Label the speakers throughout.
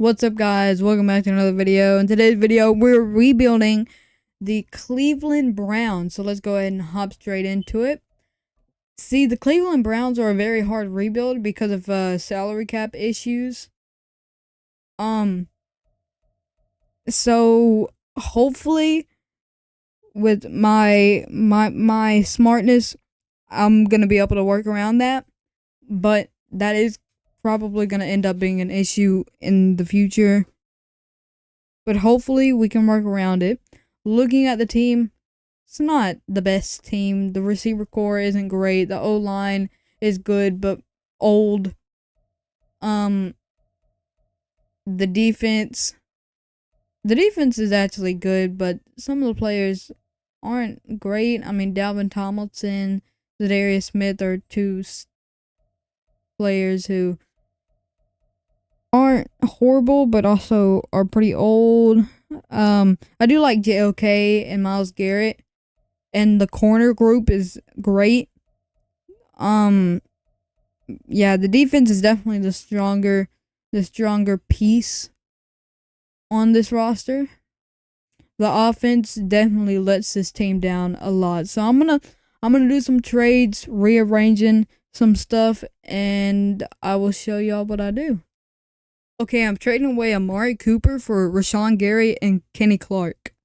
Speaker 1: What's up, guys? Welcome back to another video. In today's video, we're rebuilding the Cleveland Browns. So let's go ahead and hop straight into it. See, the Cleveland Browns are a very hard rebuild because of salary cap issues. So hopefully with my smartness, I'm gonna be able to work around that. But that is probably gonna end up being an issue in the future. But hopefully we can work around it. Looking at the team, it's not the best team. The receiver core isn't great. The O-line is good but old. The defense is actually good, but some of the players aren't great. I mean, Dalvin Tomlinson, Zadarius Smith are two players who aren't horrible, but also are pretty old. I do like JOK and Myles Garrett, and the corner group is great. Yeah, the defense is definitely the stronger piece on this roster. The offense definitely lets this team down a lot. So I'm gonna do some trades, rearranging some stuff, and I will show y'all what I do. Okay, I'm trading away Amari Cooper for Rashawn Gary and Kenny Clark.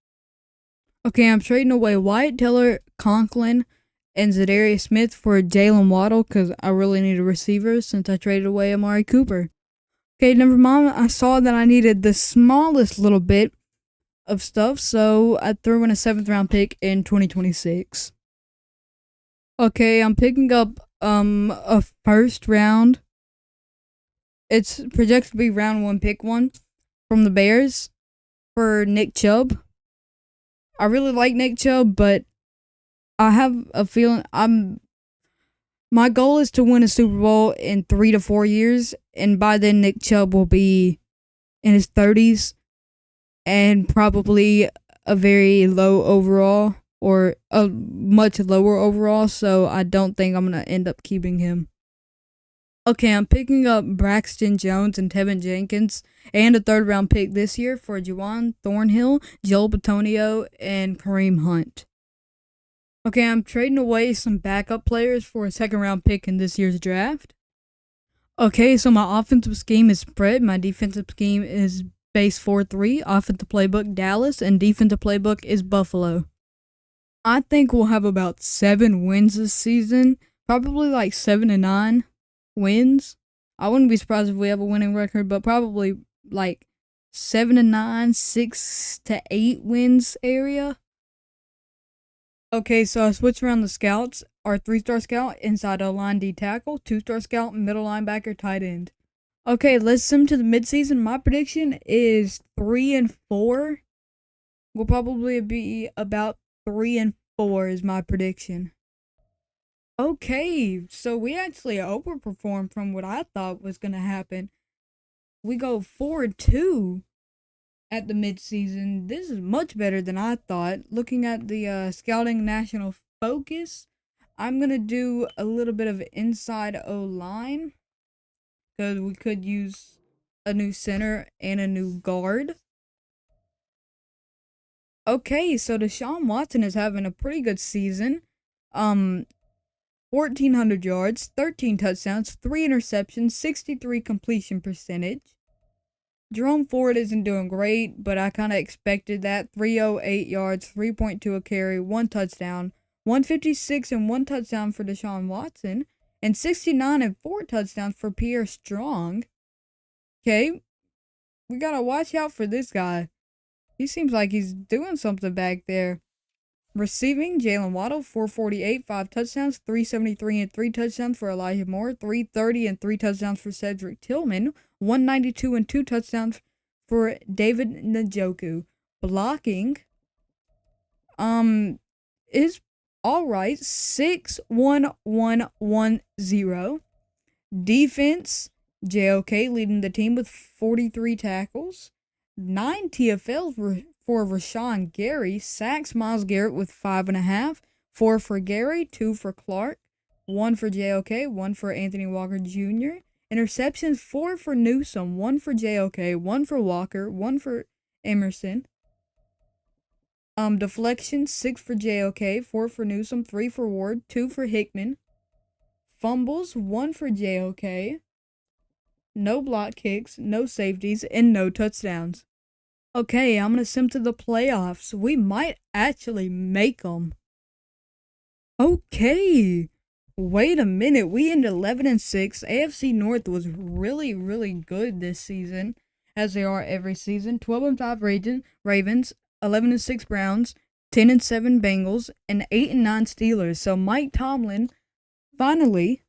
Speaker 1: Okay, I'm trading away Wyatt Teller, Conklin, and Zadarius Smith for Jalen Waddle because I really need a receiver since I traded away Amari Cooper. Okay, never mind. I saw that I needed the smallest little bit of stuff, so I threw in a 7th round pick in 2026. Okay, I'm picking up a first round. It's projected to be round 1, pick 1 from the Bears for Nick Chubb. I really like Nick Chubb, but I have a feeling my goal is to win a Super Bowl in 3 to 4 years, and by then Nick Chubb will be in his 30s and probably a very low overall or a much lower overall, so I don't think I'm going to end up keeping him. Okay, I'm picking up Braxton Jones and Tevin Jenkins and a 3rd round pick this year for Juwan Thornhill, Joel Bitonio, and Kareem Hunt. Okay, I'm trading away some backup players for a 2nd round pick in this year's draft. Okay, so my offensive scheme is spread. My defensive scheme is base 4-3, offensive playbook Dallas, and defensive playbook is Buffalo. I think we'll have about 7 wins this season, probably like 7 to 9 wins. I wouldn't be surprised if we have a winning record, but probably like 7 to 9, 6 to 8 wins area. Okay, so I switched around the scouts. Our 3-star scout, inside O-line, D tackle, 2-star scout, middle linebacker, tight end. Okay, let's sim to the midseason. My prediction is 3-4. We'll probably be about 3-4 is my prediction. Okay, so we actually overperformed from what I thought was going to happen. We go 4-2 at the midseason. This is much better than I thought. Looking at the Scouting National Focus, I'm going to do a little bit of inside O-line because we could use a new center and a new guard. Okay, so Deshaun Watson is having a pretty good season. 1,400 yards, 13 touchdowns, 3 interceptions, 63 completion percentage. Jerome Ford isn't doing great, but I kind of expected that. 308 yards, 3.2 a carry, 1 touchdown, 156 and 1 touchdown for Deshaun Watson, and 69 and 4 touchdowns for Pierre Strong. Okay, we gotta watch out for this guy. He seems like he's doing something back there. Receiving, Jalen Waddle, 448, 5 touchdowns, 373 and 3 touchdowns for Elijah Moore, 330 and 3 touchdowns for Cedric Tillman, 192 and 2 touchdowns for David Njoku. Blocking, is alright, 6-1-1-1-0. Defense, JOK leading the team with 43 tackles, 9 TFLs for Rashawn Gary, sacks Myles Garrett with 5.5, 4 for Gary, 2 for Clark, 1 for JOK, 1 for Anthony Walker Jr., Interceptions, 4 for Newsome, 1 for JOK, 1 for Walker, 1 for Emerson. Deflections, 6 for JOK, 4 for Newsome, 3 for Ward, 2 for Hickman. Fumbles, 1 for JOK. No block kicks, no safeties, and no touchdowns. Okay, I'm gonna sim to the playoffs. We might actually make them. Okay. Wait a minute. We ended 11-6. AFC North was really, really good this season, as they are every season. 12-5 Ravens, 11-6 Browns, 10-7 Bengals, and 8-9 Steelers. So Mike Tomlin finally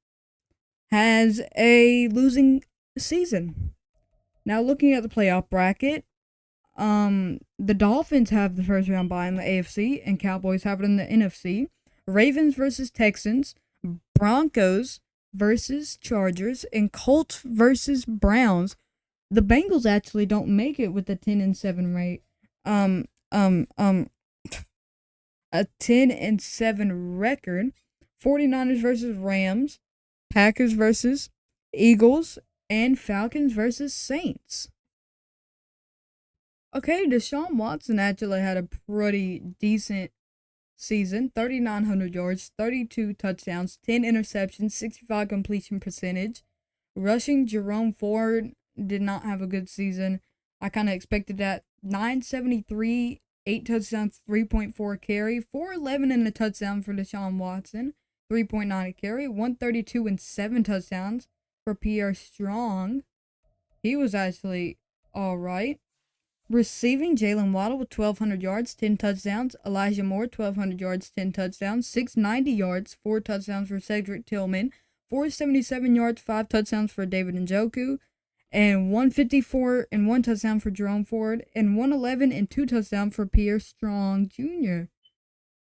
Speaker 1: has a losing season. Now looking at the playoff bracket, the Dolphins have the first round bye in the AFC, and Cowboys have it in the NFC. Ravens versus Texans, Broncos versus Chargers, and Colts versus Browns. The Bengals actually don't make it with a 10-7 rate. A 10-7 record. 49ers versus Rams, Packers versus Eagles, and Falcons versus Saints. Okay, Deshaun Watson actually had a pretty decent season. 3,900 yards, 32 touchdowns, 10 interceptions, 65 completion percentage. Rushing, Jerome Ford did not have a good season. I kind of expected that. 973, 8 touchdowns, 3.4 carry, 411 and a touchdown for Deshaun Watson, 3.9 a carry, 132 and 7 touchdowns for Pierre Strong. He was actually alright. Receiving, Jalen Waddle with 1,200 yards, 10 touchdowns. Elijah Moore, 1,200 yards, 10 touchdowns. 690 yards, 4 touchdowns for Cedric Tillman. 477 yards, 5 touchdowns for David Njoku. And 154 and 1 touchdown for Jerome Ford. And 111 and 2 touchdowns for Pierre Strong Jr.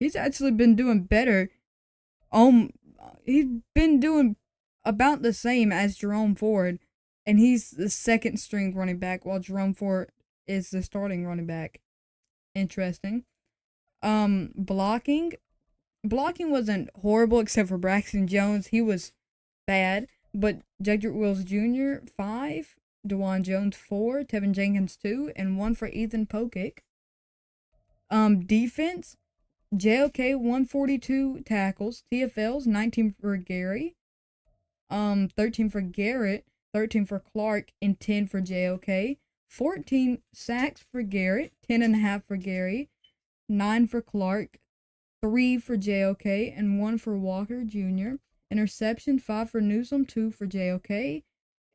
Speaker 1: He's actually been doing better. He's been doing about the same as Jerome Ford. And he's the second string running back, while Jerome Ford is the starting running back. Interesting. Blocking wasn't horrible except for Braxton Jones. He was bad. But Jedrick Wills Jr., 5. DeJuan Jones, 4. Tevin Jenkins, 2. And 1 for Ethan Pokic. Defense, JOK, 142 tackles. TFLs, 19 for Gary. 13 for Garrett. 13 for Clark. And 10 for JOK. 14 sacks for Garrett, 10.5 for Gary, 9 for Clark, 3 for JOK, and 1 for Walker Jr. Interception, 5 for Newsome, 2 for JOK,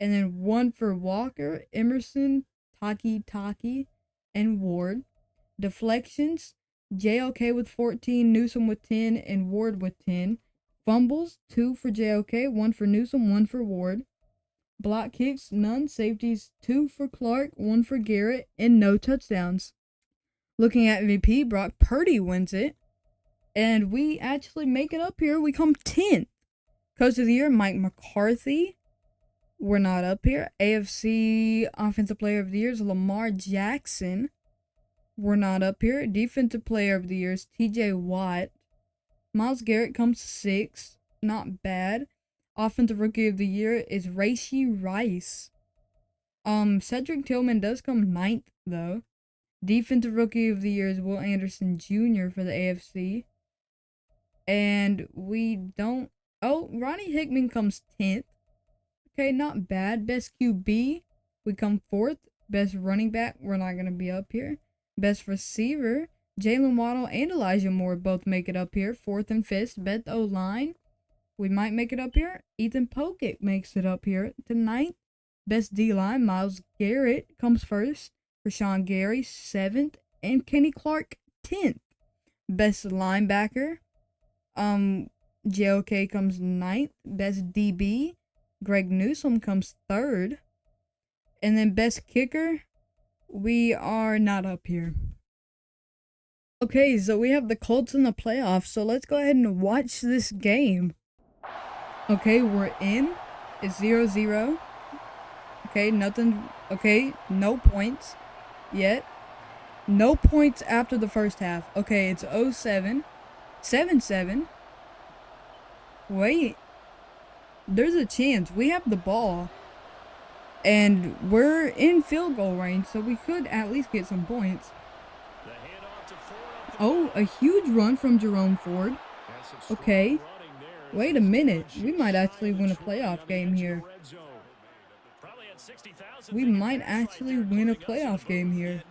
Speaker 1: and then 1 for Walker, Emerson, Taki, and Ward. Deflections, JOK with 14, Newsome with 10, and Ward with 10. Fumbles, 2 for JOK, 1 for Newsome, 1 for Ward. Block kicks, none. Safeties, 2 for Clark, 1 for Garrett, and no touchdowns. Looking at MVP, Brock Purdy wins it. And we actually make it up here. We come 10th. Coach of the Year, Mike McCarthy. We're not up here. AFC Offensive Player of the Year is Lamar Jackson. We're not up here. Defensive Player of the Year is TJ Watt. Myles Garrett comes 6th. Not bad. Offensive Rookie of the Year is Rashee Rice. Cedric Tillman does come 9th, though. Defensive Rookie of the Year is Will Anderson Jr. for the AFC. And we don't... Oh, Ronnie Hickman comes 10th. Okay, not bad. Best QB, we come 4th. Best running back, we're not going to be up here. Best receiver, Jalen Waddle and Elijah Moore both make it up here. 4th and 5th. Best O-line, we might make it up here. Ethan Pokic makes it up here to 9th. Best D-line, Myles Garrett comes 1st. Rashawn Gary, 7th. And Kenny Clark, 10th. Best linebacker, JOK comes 9th. Best DB, Greg Newsome comes 3rd. And then best kicker, we are not up here. Okay, so we have the Colts in the playoffs, so let's go ahead and watch this game. Okay, we're in. It's 0-0. Okay, nothing. Okay, no points yet. No points after the first half. Okay, it's 0-7. 7-7. Wait. There's a chance. We have the ball. And we're in field goal range, so we could at least get some points. Oh, a huge run from Jerome Ford. Okay. Wait a minute. We might actually win a playoff game here. We might actually win a playoff game here.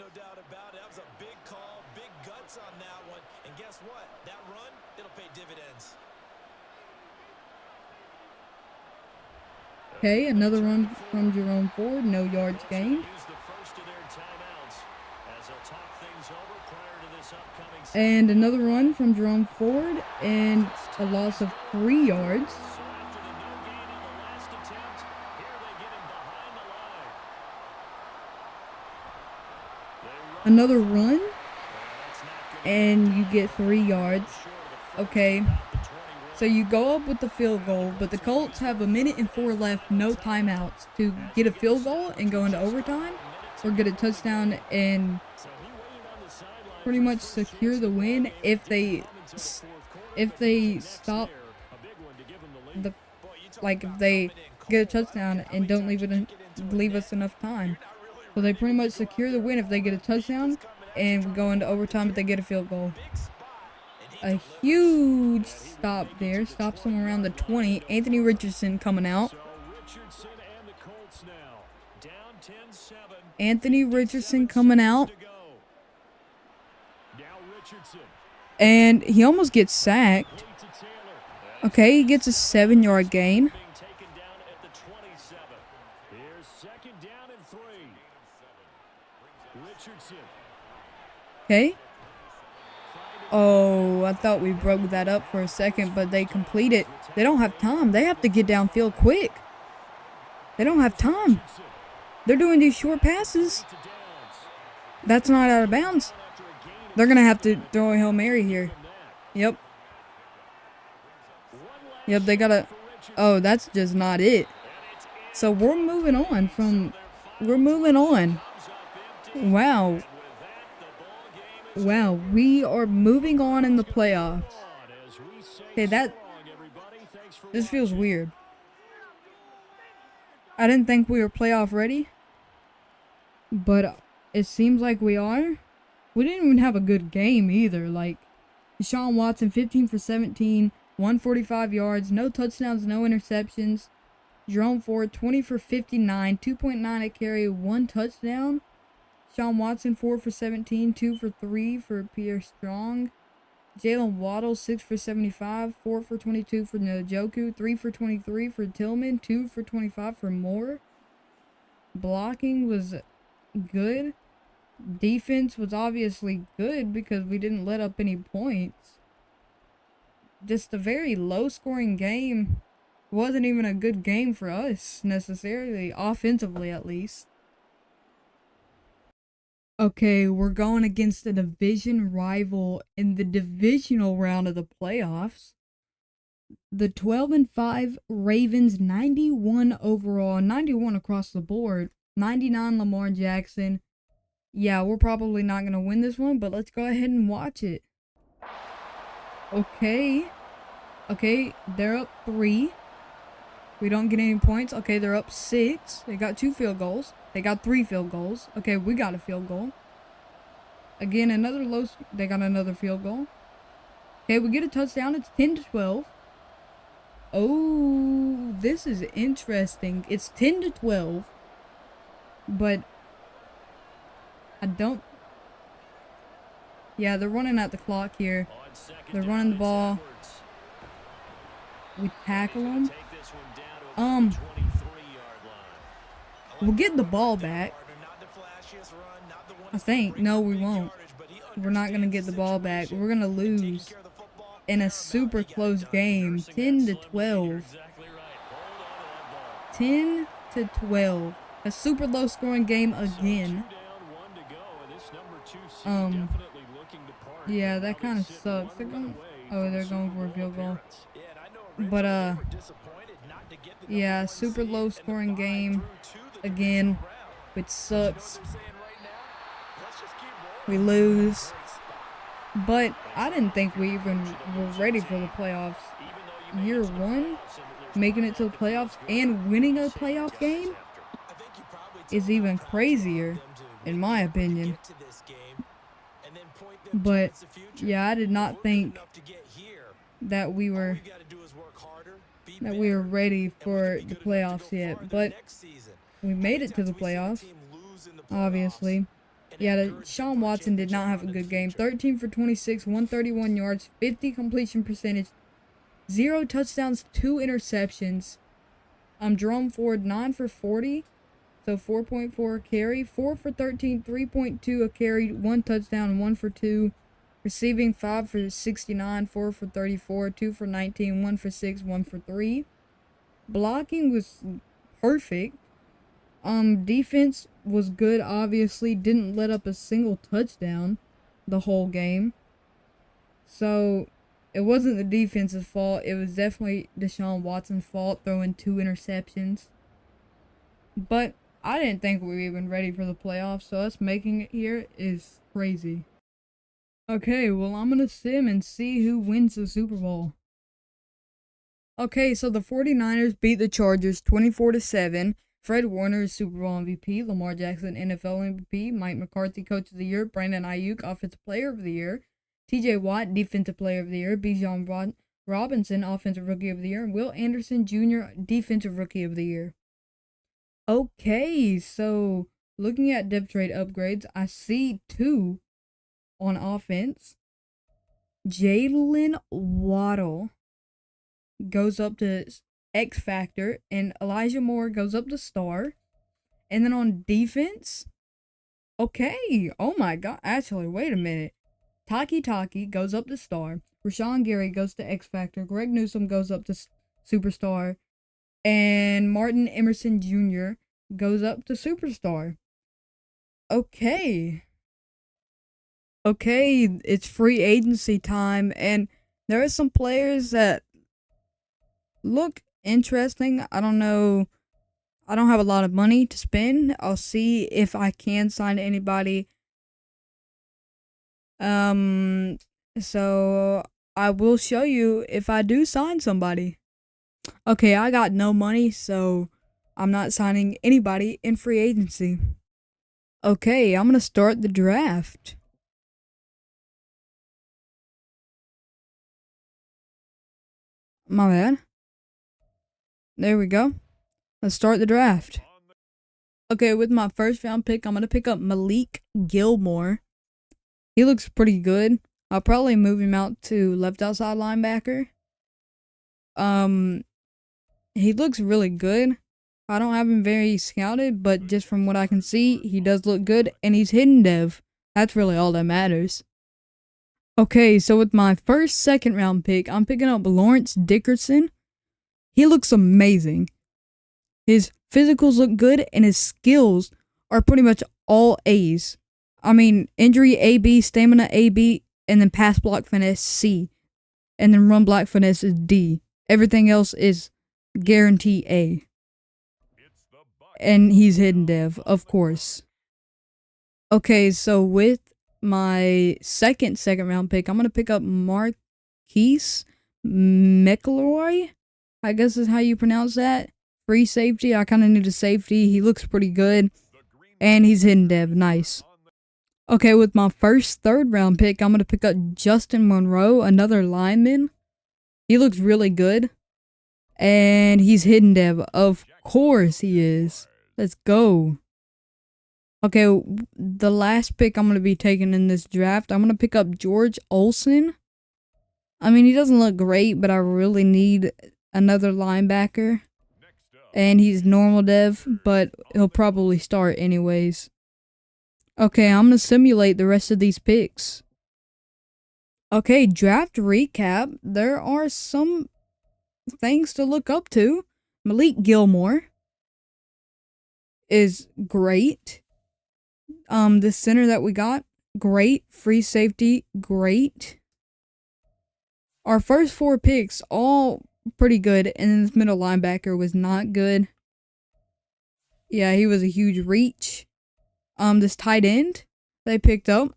Speaker 1: Okay, another run from Jerome Ford. No yards gained. And another run from Jerome Ford and a loss of 3 yards. Another run and you get 3 yards. Okay. So you go up with the field goal, but the Colts have 1:04 left, no timeouts, to get a field goal and go into overtime or get a touchdown and pretty much secure the win if they stop the if they get a touchdown and don't leave us enough time. So they pretty much secure the win if they get a touchdown and we go into overtime if they get a field goal. A huge stop there. Stops them around the 20. Anthony Richardson coming out. Anthony Richardson coming out. And he almost gets sacked. Okay, he gets a 7-yard gain. Okay. Oh, I thought we broke that up for a second, but they complete it. They don't have time. They have to get downfield quick. They don't have time. They're doing these short passes. That's not out of bounds. They're going to have to throw a Hail Mary here. Yep. Yep, they got to... Oh, that's just not it. So we're moving on from... We're moving on. Wow. Wow, we are moving on in the playoffs. Okay, this feels weird. I didn't think we were playoff ready, but it seems like we are. We didn't even have a good game either. Like, Deshaun Watson, 15 for 17, 145 yards, no touchdowns, no interceptions. Jerome Ford, 20 for 59, 2.9 a carry, 1 touchdown. Deshaun Watson, 4 for 17, 2 for 3 for Pierre Strong. Jalen Waddle, 6 for 75, 4 for 22 for Njoku, 3 for 23 for Tillman, 2 for 25 for Moore. Blocking was good. Defense was obviously good because we didn't let up any points. Just a very low-scoring game. Wasn't even a good game for us, necessarily, offensively at least. Okay, we're going against a division rival in the divisional round of the playoffs. The 12-5 Ravens, 91 overall, 91 across the board, 99 Lamar Jackson. Yeah, we're probably not going to win this one, but let's go ahead and watch it. Okay, they're up 3. We don't get any points. Okay, they're up 6. They got 2 field goals. They got 3 field goals. Okay, we got a field goal. Again, they got another field goal. Okay, we get a touchdown. It's 10-12. Oh, this is interesting. It's 10-12. But yeah, they're running out the clock here. They're running the ball. We tackle them. We'll get the ball back. I think. No, we won't. We're not going to get the ball back. We're going to lose in a super close game. 10-12. 10-12. A super low scoring game again. Yeah, that kind of sucks. They're going for a field goal. But, yeah, super low scoring game again, which sucks. We lose. But I didn't think we even were ready for the playoffs. Year 1, making it to the playoffs and winning a playoff game. is even crazier, in my opinion. But yeah, I did not think that we were ready for the playoffs yet, but we made it to the playoffs, obviously. Yeah, Deshaun Watson did not have a good game. 13 for 26, 131 yards, 50 completion percentage, 0 touchdowns, 2 interceptions. Jerome Ford, 9 for 40, so 4.4 a carry. 4 for 13, 3.2 a carry, 1 touchdown, 1 for 2. Receiving, 5 for 69, 4 for 34, 2 for 19, 1 for 6, 1 for 3. Blocking was perfect. Defense was good, obviously. Didn't let up a single touchdown the whole game. So, it wasn't the defense's fault. It was definitely Deshaun Watson's fault, throwing 2 interceptions. But I didn't think we were even ready for the playoffs, so us making it here is crazy. Okay, well, I'm gonna sim and see who wins the Super Bowl. Okay, so the 49ers beat the Chargers 24-7. Fred Warner is Super Bowl MVP. Lamar Jackson, NFL MVP. Mike McCarthy, Coach of the Year. Brandon Ayuk, Offensive Player of the Year. TJ Watt, Defensive Player of the Year. Bijan Robinson, Offensive Rookie of the Year. And Will Anderson Jr., Defensive Rookie of the Year. Okay, so looking at depth trade upgrades, I see 2 on offense. Jalen Waddle goes up to X Factor, and Elijah Moore goes up to Star. And then on defense, okay, oh my god, actually, wait a minute. Taki goes up to Star. Rashawn Gary goes to X Factor. Greg Newsome goes up to Superstar. And Martin Emerson Jr. goes up to Superstar. Okay, it's free agency time, and there are some players that look interesting. I don't know. I don't have a lot of money to spend. I'll see if I can sign anybody. So I will show you if I do sign somebody. Okay, I got no money, so I'm not signing anybody in free agency. Okay, I'm gonna start the draft. My bad. There we go. Let's start the draft. Okay, with my first round pick, I'm gonna pick up Malik Gilmore. He looks pretty good. I'll probably move him out to left outside linebacker. He looks really good. I don't have him very scouted, but just from what I can see, he does look good, and he's hidden dev. That's really all that matters. Okay, so with my second round pick, I'm picking up Lawrence Dickerson. He looks amazing. His physicals look good, and his skills are pretty much all A's. I mean, injury AB, stamina AB, and then pass block finesse C. And then run block finesse is D. Everything else is guarantee A. And he's hidden dev, of course. Okay, so with my second round pick, I'm going to pick up Marquise McElroy. I guess is how you pronounce that. Free safety. I kind of need a safety. He looks pretty good. And he's hidden dev. Nice. Okay, with my third round pick, I'm going to pick up Justin Monroe, another lineman. He looks really good. And he's hidden dev. Of course he is. Let's go. Okay, the last pick I'm going to be taking in this draft, I'm going to pick up George Olsen. I mean, he doesn't look great, but I really need another linebacker. And he's normal dev, but he'll probably start anyways. Okay, I'm going to simulate the rest of these picks. Okay, draft recap. There are some things to look up to. Malik Gilmore is great. The center that we got, great. Free safety, great. Our first 4 picks, all pretty good, and then this middle linebacker was not good. Yeah, he was a huge reach. This tight end they picked up,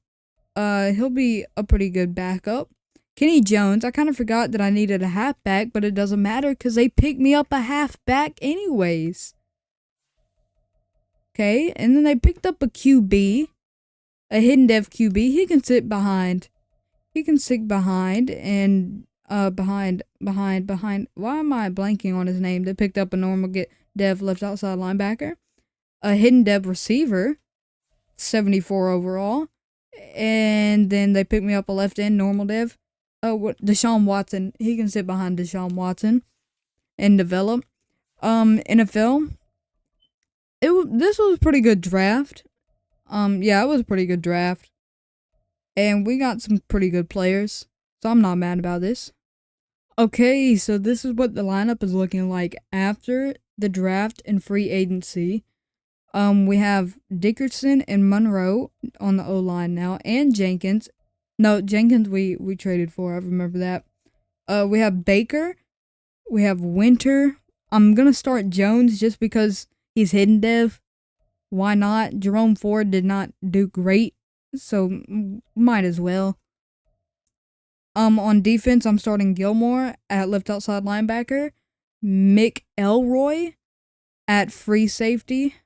Speaker 1: he'll be a pretty good backup. Kenny Jones, I kind of forgot that I needed a halfback, but it doesn't matter because they picked me up a halfback anyways. Okay, and then they picked up a QB, a hidden dev QB. He can sit behind. He can sit behind and behind. Why am I blanking on his name? They picked up a normal get dev left outside linebacker, a hidden dev receiver, 74 overall, and then they picked me up a left end normal dev. Oh, Deshaun Watson. He can sit behind Deshaun Watson and develop. NFL. This was a pretty good draft. Yeah, it was a pretty good draft, and we got some pretty good players. So I'm not mad about this. Okay, so this is what the lineup is looking like after the draft and free agency. We have Dickerson and Monroe on the O line now, and Jenkins. No, Jenkins we traded for. I remember that. We have Baker. We have Winter. I'm gonna start Jones just because he's hidden dev. Why not? Jerome Ford did not do great, so might as well. On defense, I'm starting Gilmore at left outside linebacker, Mick Elroy at free safety,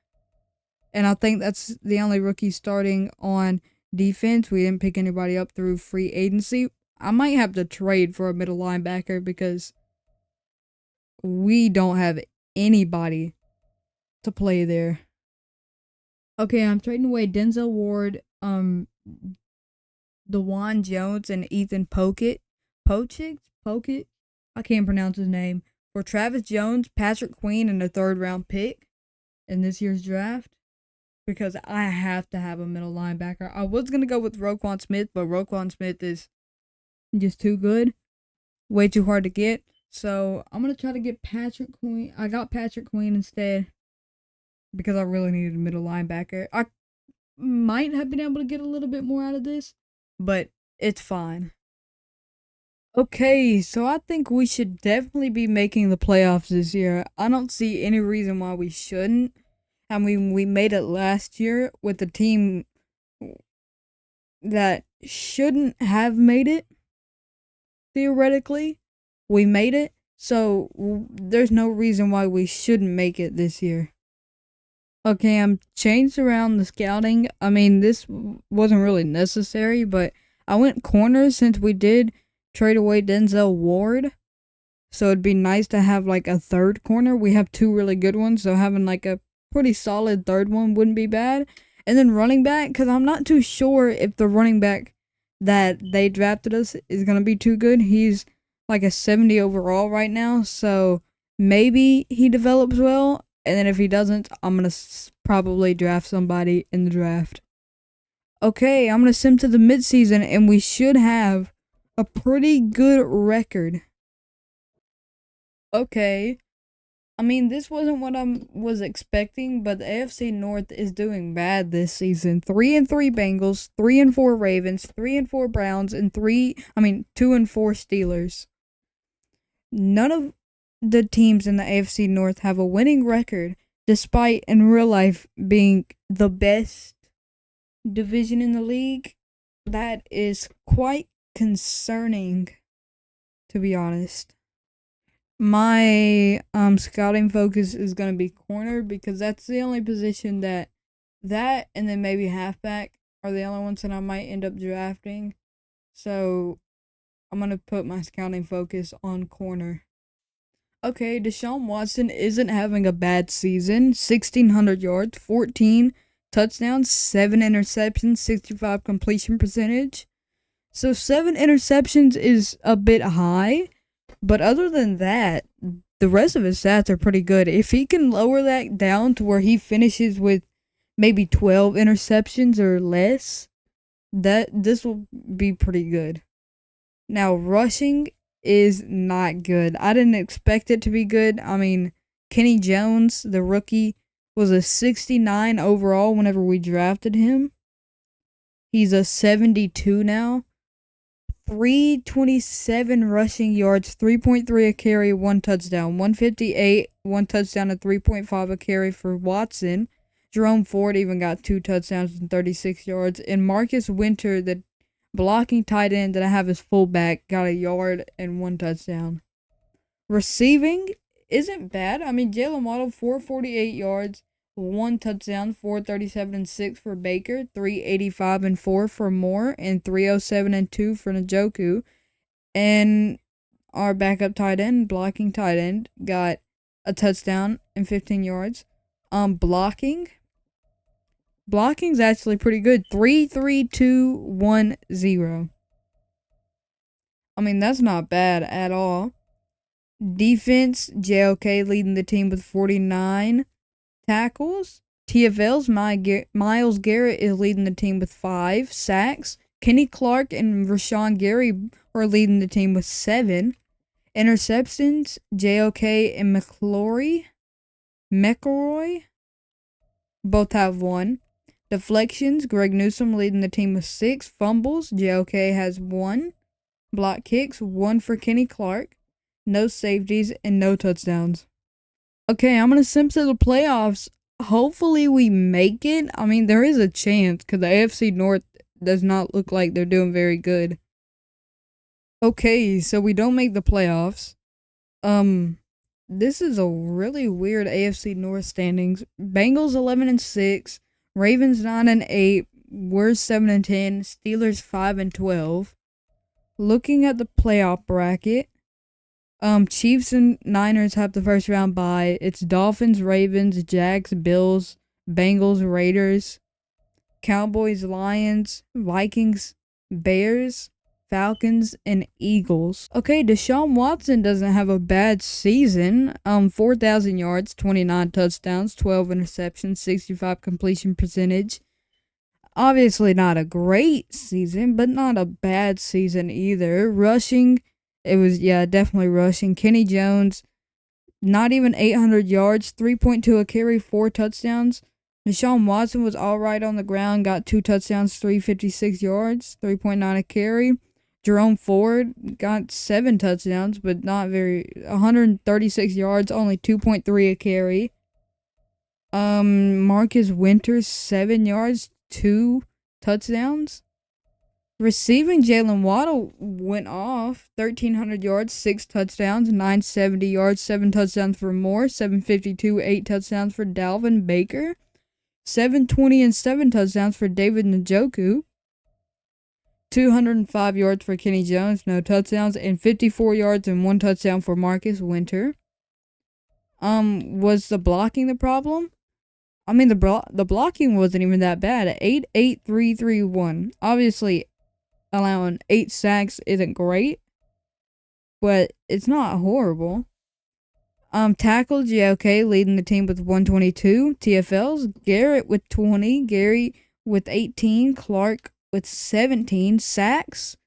Speaker 1: and I think that's the only rookie starting on defense. We didn't pick anybody up through free agency. I might have to trade for a middle linebacker because we don't have anybody to play there. Okay, I'm trading away Denzel Ward, DeJuan Jones, and Ethan Pokett. Pokett? I can't pronounce his name. For Travis Jones, Patrick Queen, and a third round pick in this year's draft. Because I have to have a middle linebacker. I was going to go with Roquan Smith, but Roquan Smith is just too good. Way too hard to get. So I'm going to try to get Patrick Queen. I got Patrick Queen instead because I really needed a middle linebacker. I might have been able to get a little bit more out of this, but it's fine. Okay, so I think we should definitely be making the playoffs this year. I don't see any reason why we shouldn't. I mean, we made it last year with a team that shouldn't have made it, theoretically. We made it, so there's no reason why we shouldn't make it this year. Okay, I'm changed around the scouting. I mean, this wasn't really necessary, but I went corners since we did trade away Denzel Ward. So it'd be nice to have like a third corner. We have two really good ones, so having like a pretty solid third one wouldn't be bad. And then running back, because I'm not too sure if the running back that they drafted us is going to be too good. He's like a 70 overall right now, so maybe he develops well. And then if he doesn't, I'm going to probably draft somebody in the draft. Okay, I'm going to sim to the midseason, and we should have a pretty good record. Okay. I mean, this wasn't what I was expecting, but the AFC North is doing bad this season. 3-3 Bengals, 3-4 Ravens, 3-4 Browns, and 2-4 Steelers. None of the teams in the AFC North have a winning record, despite in real life being the best division in the league. That is quite concerning, to be honest. My scouting focus is gonna be corner because that's the only position that and then maybe halfback are the only ones that I might end up drafting. So I'm gonna put my scouting focus on corner. Okay, Deshaun Watson isn't having a bad season. 1,600 yards, 14 touchdowns, 7 interceptions, 65 completion percentage. So 7 interceptions is a bit high. But other than that, the rest of his stats are pretty good. If he can lower that down to where he finishes with maybe 12 interceptions or less, this will be pretty good. Now, rushing is not good. I didn't expect it to be good. I mean, Kenny Jones, the rookie, was a 69 overall whenever we drafted him. He's a 72 now. 327 rushing yards, 3.3 a carry, 1 touchdown. 158, 1 touchdown, and 3.5 a carry for Watson. Jerome Ford even got 2 touchdowns and 36 yards. And Marcus Winter, the blocking tight end that I have as fullback, got a yard and 1 touchdown. Receiving isn't bad. I mean, Jalen Waddle, 448 yards, 1 touchdown, 437 and 6 for Baker, 385 and 4 for Moore, and 307 and 2 for Njoku. And our backup tight end, blocking tight end, got a touchdown and 15 yards. Blocking's actually pretty good. 3-3-2-1-0. I mean, that's not bad at all. Defense, JOK leading the team with 49 tackles. TFL's Myles Garrett is leading the team with 5 sacks. Kenny Clark and Rashawn Gary are leading the team with 7. Interceptions, JOK and McElroy both have 1. Deflections, Greg Newsome leading the team with 6. Fumbles, JOK has 1. Block kicks, 1 for Kenny Clark. No safeties and no touchdowns. Okay, I'm going to sim to the playoffs. Hopefully we make it. I mean, there is a chance because the AFC North does not look like they're doing very good. Okay, so we don't make the playoffs. This is a really weird AFC North standings. Bengals 11 and 6, Ravens 9 and 8, we're 7 and 10, Steelers 5 and 12. Looking at the playoff bracket, Chiefs and Niners have the first round bye. It's Dolphins, Ravens, Jags, Bills, Bengals, Raiders, Cowboys, Lions, Vikings, Bears, Falcons, and Eagles. Okay, Deshaun Watson doesn't have a bad season. 4,000 yards, 29 touchdowns, 12 interceptions, 65 completion percentage. Obviously not a great season, but not a bad season either. Rushing, it was, definitely rushing. Kenny Jones, not even 800 yards, 3.2 a carry, 4 touchdowns. Deshaun Watson was all right on the ground, got 2 touchdowns, 356 yards, 3.9 a carry. Jerome Ford got 7 touchdowns, but not very, 136 yards, only 2.3 a carry. Marcus Winters, 7 yards, 2 touchdowns. Receiving, Jalen Waddle went off, 1,300 yards, 6 touchdowns, 970 yards, 7 touchdowns for Moore, 752, 8 touchdowns for Dalvin Baker, 720 and 7 touchdowns for David Njoku, 205 yards for Kenny Jones, no touchdowns, and 54 yards and 1 touchdown for Marcus Winter. Was the blocking the problem? I mean, the blocking wasn't even that bad. 8-8-3-3-1. Obviously, allowing 8 sacks isn't great, but it's not horrible. Tackles, okay, leading the team with 122. TFLs, Garrett with 20, Gary with 18, Clark with 17. Sacks,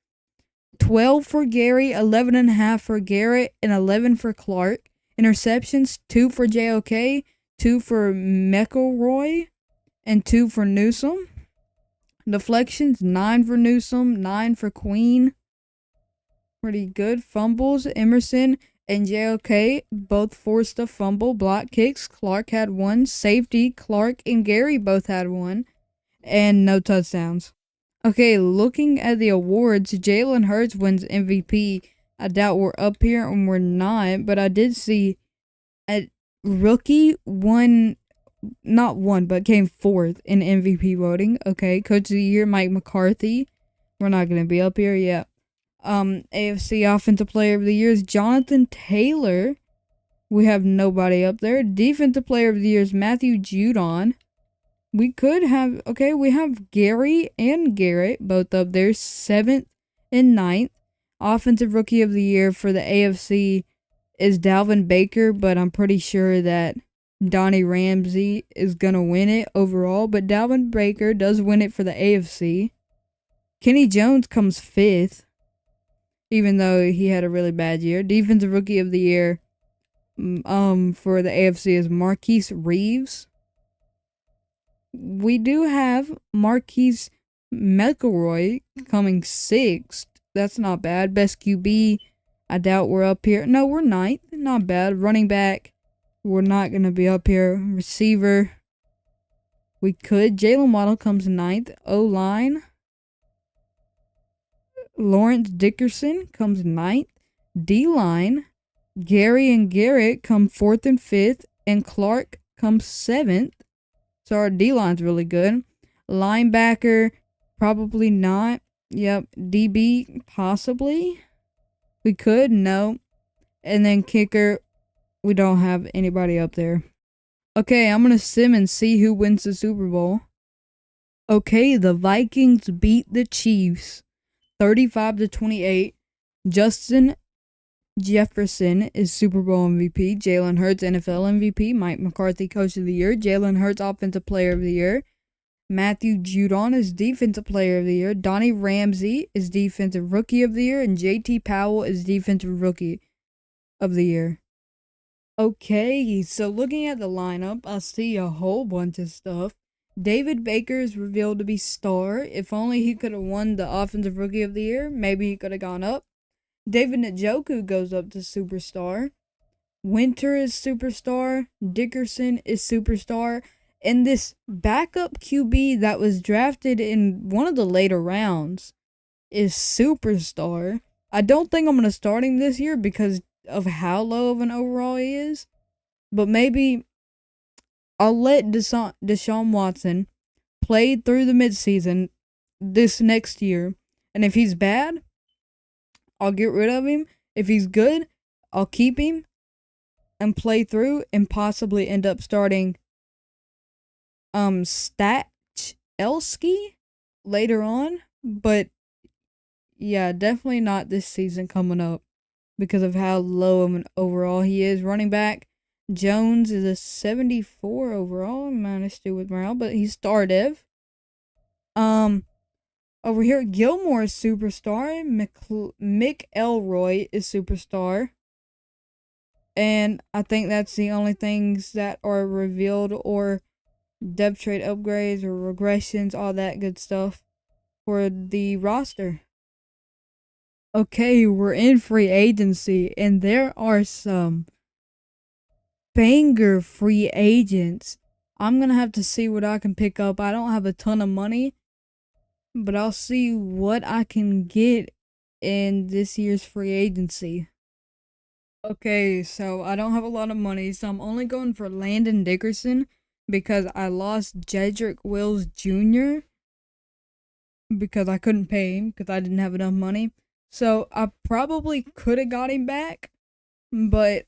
Speaker 1: 12 for Gary, 11.5 for Garrett, and 11 for Clark. Interceptions, 2 for JOK, 2 for McElroy, and 2 for Newsome. Deflections, 9 for Newsome, 9 for Queen. Pretty good. Fumbles, Emerson and JOK both forced a fumble. Block kicks, Clark had 1. Safety, Clark and Gary both had 1. And no touchdowns. Okay, looking at the awards, Jalen Hurts wins MVP. I doubt we're up here and we're not, but I did see a rookie not won, but came 4th in MVP voting. Okay, Coach of the Year, Mike McCarthy. We're not going to be up here yet. AFC Offensive Player of the Year is Jonathan Taylor. We have nobody up there. Defensive Player of the Year is Matthew Judon. We have Gary and Garrett both up there, 7th and 9th. Offensive Rookie of the Year for the AFC is Dalvin Baker, but I'm pretty sure that Donnie Ramsey is going to win it overall, but Dalvin Baker does win it for the AFC. Kenny Jones comes 5th, even though he had a really bad year. Defensive Rookie of the Year for the AFC is Marquise Reeves. We do have Marquise McElroy coming 6th. That's not bad. Best QB, I doubt we're up here. No, we're 9th. Not bad. Running back, we're not going to be up here. Receiver, we could. Jalen Waddle comes 9th. O-line, Lawrence Dickerson comes 9th. D-line, Gary and Garrett come 4th and 5th. And Clark comes 7th. So our D line's really good. Linebacker, probably not. Yep. DB, possibly. We could, no. And then kicker, we don't have anybody up there. Okay, I'm gonna sim and see who wins the Super Bowl. Okay, the Vikings beat the Chiefs 35-28. Justin Jefferson is Super Bowl MVP. Jalen Hurts NFL MVP. Mike McCarthy Coach of the Year. Jalen Hurts Offensive Player of the Year. Matthew Judon is Defensive Player of the Year. Donnie Ramsey is Defensive Rookie of the Year. And JT Powell is Defensive Rookie of the Year. Okay, so looking at the lineup, I see a whole bunch of stuff. David Baker is revealed to be star. If only he could have won the Offensive Rookie of the Year, maybe he could have gone up. David Njoku goes up to superstar. Winter is superstar. Dickerson is superstar. And this backup QB that was drafted in one of the later rounds is superstar. I don't think I'm going to start him this year because of how low of an overall he is. But maybe I'll let Deshaun Watson play through the midseason this next year. And if he's bad, I'll get rid of him. If he's good, I'll keep him and play through and possibly end up starting Stachelski later on. But yeah, definitely not this season coming up because of how low of an overall he is. Running back Jones is a 74 overall, -2 with morale, but he's star dev. Over here, Gilmore is superstar. Mick Elroy is superstar. And I think that's the only things that are revealed or depth trade upgrades or regressions, all that good stuff for the roster. Okay, we're in free agency, and there are some banger free agents. I'm going to have to see what I can pick up. I don't have a ton of money, but I'll see what I can get in this year's free agency. Okay, so I don't have a lot of money, so I'm only going for Landon Dickerson because I lost Jedrick Wills Jr. because I couldn't pay him because I didn't have enough money. So I probably could have got him back, but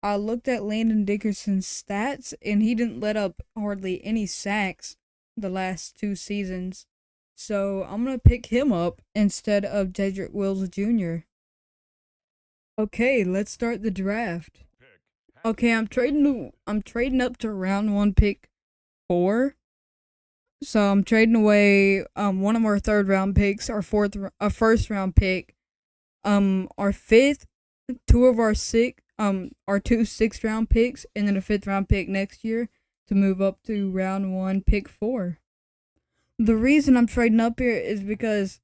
Speaker 1: I looked at Landon Dickerson's stats and he didn't let up hardly any sacks the last 2 seasons. So I'm going to pick him up instead of Jedrick Wills Jr. Okay, let's start the draft. Okay, I'm trading up to round 1 pick 4. So I'm trading away one of our 3rd round picks, our 1st round pick, our 5th, 2 of our 6 our 2 6th round picks, and then a 5th round pick next year to move up to round 1 pick 4. The reason I'm trading up here is because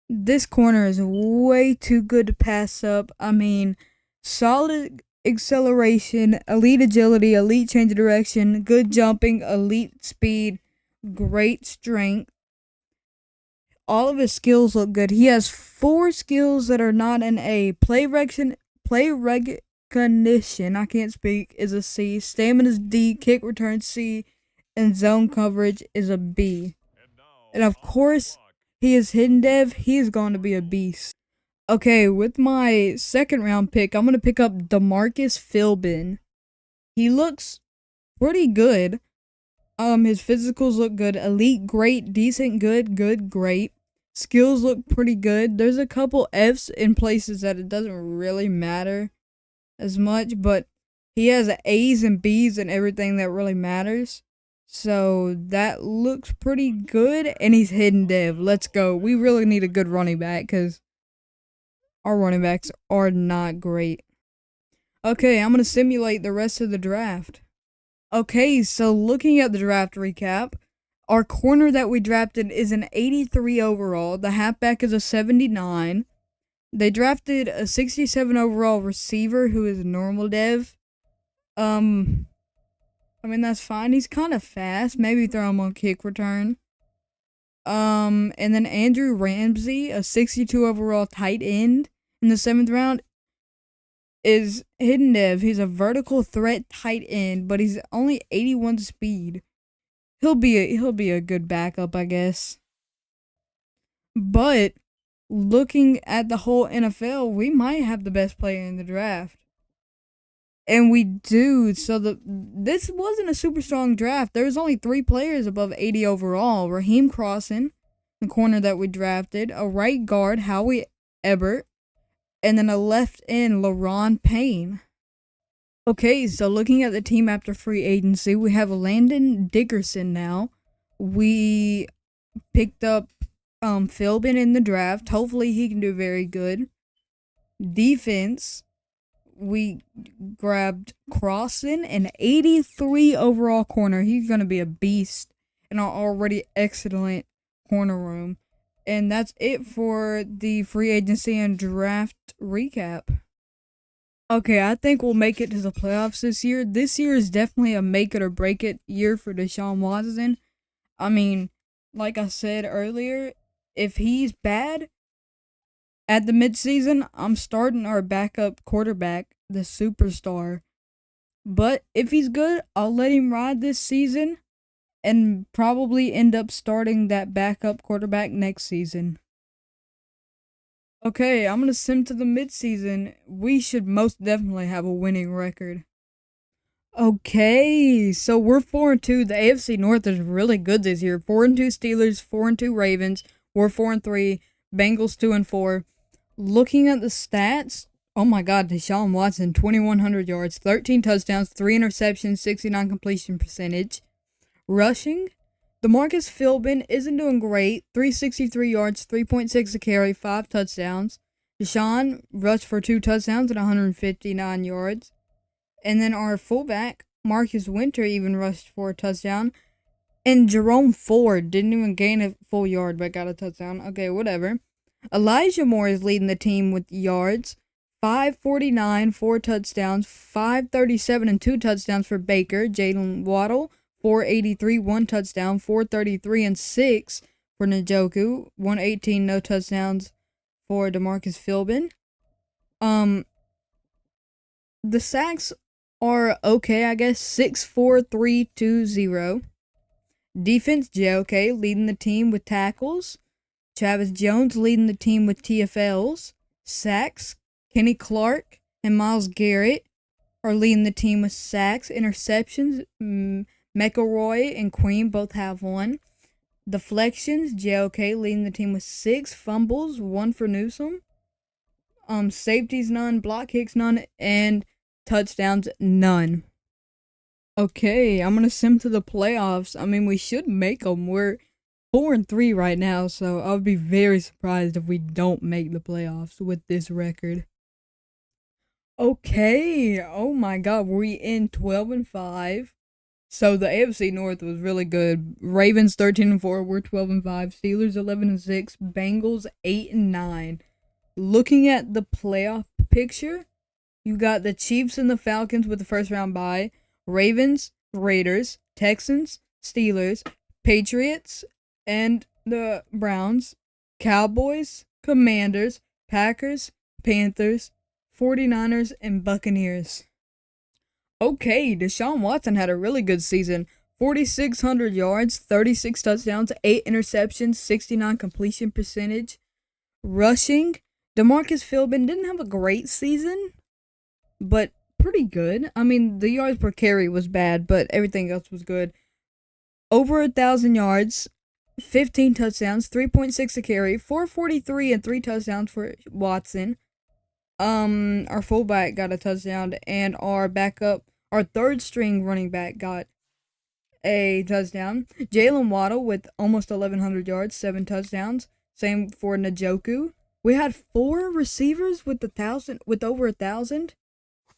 Speaker 1: this corner is way too good to pass up. I mean, solid acceleration, elite agility, elite change of direction, good jumping, elite speed, great strength. All of his skills look good. He has 4 skills that are not an A. Play recognition, I can't speak, is a C. Stamina is D. Kick return C. And zone coverage is a B. And of course, he is hidden dev. He is going to be a beast. Okay, with my 2nd round pick, I'm going to pick up DeMarcus Philbin. He looks pretty good. His physicals look good. Elite, great, decent, good, good, great. Skills look pretty good. There's a couple Fs in places that it doesn't really matter as much, but he has A's and B's and everything that really matters. So that looks pretty good, and he's hidden dev. Let's go. We really need a good running back because our running backs are not great. Okay, I'm going to simulate the rest of the draft. Okay, so looking at the draft recap, our corner that we drafted is an 83 overall. The halfback is a 79. They drafted a 67 overall receiver who is normal dev. I mean, that's fine. He's kind of fast. Maybe throw him on kick return. And then Andrew Ramsey, a 62 overall tight end in the 7th round, is hidden dev. He's a vertical threat tight end, but he's only 81 speed. he'll be a good backup, I guess. But looking at the whole NFL, we might have the best player in the draft. And we do. So this wasn't a super strong draft. There's only 3 players above 80 overall. Raheem Crossan, the corner that we drafted, a right guard, Howie Ebert, and then a left end, LaRon Payne. Okay, so looking at the team after free agency, we have Landon Dickerson now. We picked up Philbin in the draft. Hopefully he can do very good. Defense, we grabbed Crossan, an 83 overall corner. He's going to be a beast in our already excellent corner room. And that's it for the free agency and draft recap. Okay, I think we'll make it to the playoffs this year. This year is definitely a make it or break it year for Deshaun Watson. I mean, like I said earlier, if he's bad at the midseason, I'm starting our backup quarterback, the superstar. But if he's good, I'll let him ride this season and probably end up starting that backup quarterback next season. Okay, I'm gonna sim to the midseason. We should most definitely have a winning record. Okay, so we're 4-2. The AFC North is really good this year. 4-2 Steelers, 4-2 Ravens. We're 4-3. Bengals 2-4. Looking at the stats, oh my God, Deshaun Watson, 2,100 yards, 13 touchdowns, 3 interceptions, 69 completion percentage. Rushing, DeMarcus Philbin isn't doing great. 363 yards, 3.6 a carry, 5 touchdowns. Deshaun rushed for 2 touchdowns and 159 yards. And then our fullback, Marcus Winter, even rushed for a touchdown. And Jerome Ford didn't even gain a full yard but got a touchdown. Okay, whatever. Elijah Moore is leading the team with yards. 549, 4 touchdowns, 537 and 2 touchdowns for Baker. Jalen Waddle, 483, 1 touchdown, 433 and 6 for Njoku. 118, no touchdowns for DeMarcus Philbin. The sacks are okay, I guess. 6-4-3-2-0. Defense, JOK, leading the team with tackles. Travis Jones leading the team with TFLs. Sacks, Kenny Clark and Myles Garrett are leading the team with sacks. Interceptions, McElroy and Queen both have 1. Deflections, JOK leading the team with 6. Fumbles, 1 for Newsome. Safeties, none. Block kicks, none. And touchdowns, none. Okay, I'm gonna sim to the playoffs. I mean, we should make them. We're 4-3 right now, so I would be very surprised if we don't make the playoffs with this record. Okay, oh my God, we in 12-5. So the AFC North was really good. Ravens 13-4, we're 12-5. Steelers 11-6, Bengals 8-9. Looking at the playoff picture, you got the Chiefs and the Falcons with the first round bye. Ravens, Raiders, Texans, Steelers, Patriots, and the Browns, Cowboys, Commanders, Packers, Panthers, 49ers, and Buccaneers. Okay, Deshaun Watson had a really good season. 4,600 yards, 36 touchdowns, 8 interceptions, 69 completion percentage. Rushing, DeMarcus Philbin didn't have a great season, but pretty good. I mean, the yards per carry was bad, but everything else was good. Over 1,000 yards, 15 touchdowns, 3.6 a carry, 443 and 3 touchdowns for Watson. Our fullback got a touchdown, and our third string running back got a touchdown. Jalen Waddle with almost 1,100 yards, 7 touchdowns. Same for Njoku. We had 4 receivers with over 1,000.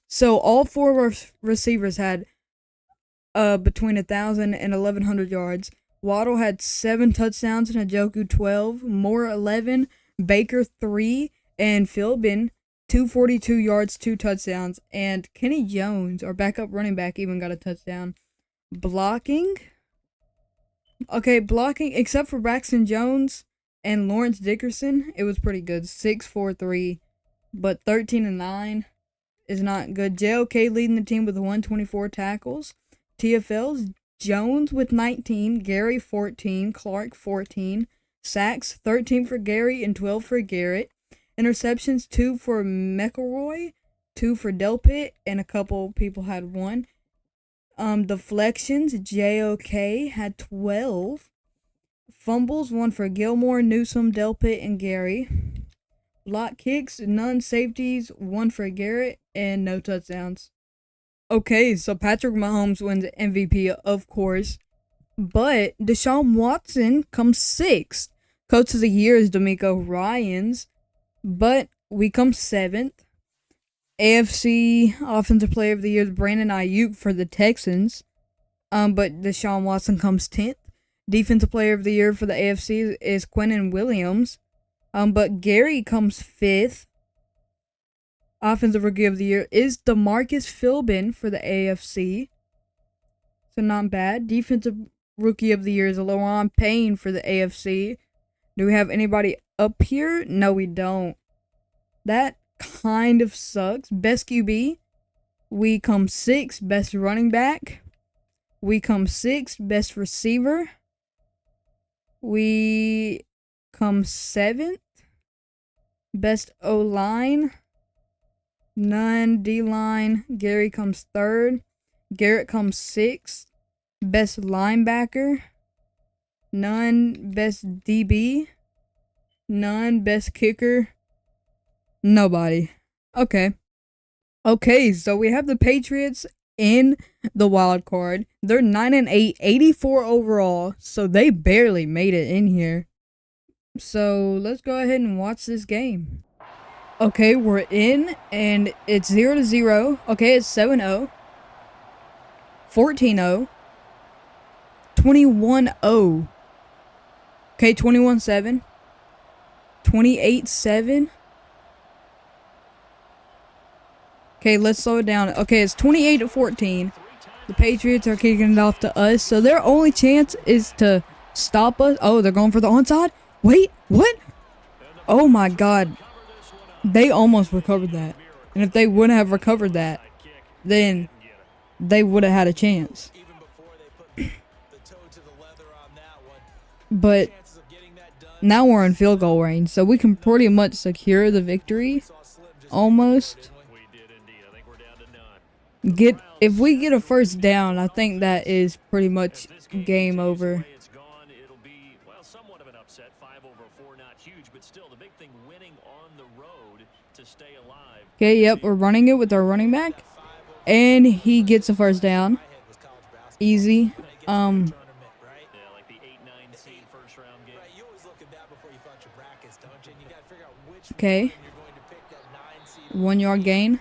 Speaker 1: So all 4 of our receivers had between 1,000 and 1,100 yards. Waddle had 7 touchdowns, Njoku 12, Moore 11, Baker 3, and Philbin 242 yards, 2 touchdowns, and Kenny Jones, our backup running back, even got a touchdown. Blocking, except for Braxton Jones and Lawrence Dickerson, it was pretty good. 6-4-3, but 13-9 is not good. JOK leading the team with 124 tackles. TFLs, Jones with 19, Gary 14, Clark 14, sacks 13 for Gary and 12 for Garrett, interceptions 2 for McElroy, 2 for Delpit, and a couple people had 1. Deflections, JOK had 12. Fumbles, 1 for Gilmore, Newsom, Delpit, and Gary. Block kicks, none. Safeties, 1 for Garrett, and no touchdowns. Okay, so Patrick Mahomes wins MVP, of course. But Deshaun Watson comes 6th. Coach of the Year is D'Amico Ryans. But we come 7th. AFC Offensive Player of the Year is Brandon Ayuk for the Texans. But Deshaun Watson comes 10th. Defensive Player of the Year for the AFC is Quinnen Williams. But Gary comes 5th. Offensive Rookie of the Year is DeMarcus Philbin for the AFC. So not bad. Defensive Rookie of the Year is Laron Payne for the AFC. Do we have anybody up here? No, we don't. That kind of sucks. Best QB, we come 6th. Best running back, we come 6th. Best receiver, we come 7th. Best O-line, none. D-line, Gary comes 3rd. Garrett comes 6th. Best linebacker, none. Best DB, none. Best kicker, nobody. Okay, so we have the Patriots in the wild card. They're 9-8, 84 overall, so they barely made it in here. So let's go ahead and watch this game. Okay, we're in, and it's 0-0. Okay, it's 7-0, 14-0, 21-0. Okay, 21-7, 28-7. Okay, let's slow it down. Okay, it's 28-14. The Patriots are kicking it off to us, so their only chance is to stop us. Oh, they're going for the onside? Wait, what? Oh my god. They almost recovered that. And if they wouldn't have recovered that, then they would have had a chance. But now we're in field goal range, so we can pretty much secure the victory. Almost. If we get a first down, I think that is pretty much game over. Okay, yep, we're running it with our running back. And he gets a first down. Easy. Okay. 1 yard gain.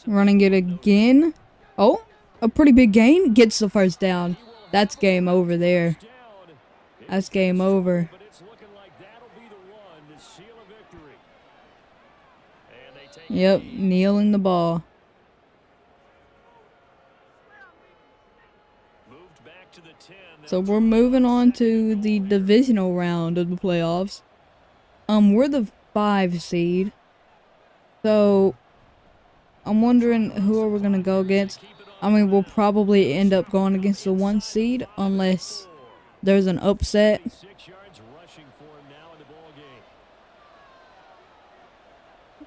Speaker 1: Running it again. Oh, a pretty big gain. Gets the first down. That's game over there. That's game over. Yep, kneeling the ball. So we're moving on to the divisional round of the playoffs. We're the 5 seed. So I'm wondering who are we gonna go against. I mean, we'll probably end up going against the 1 seed unless there's an upset.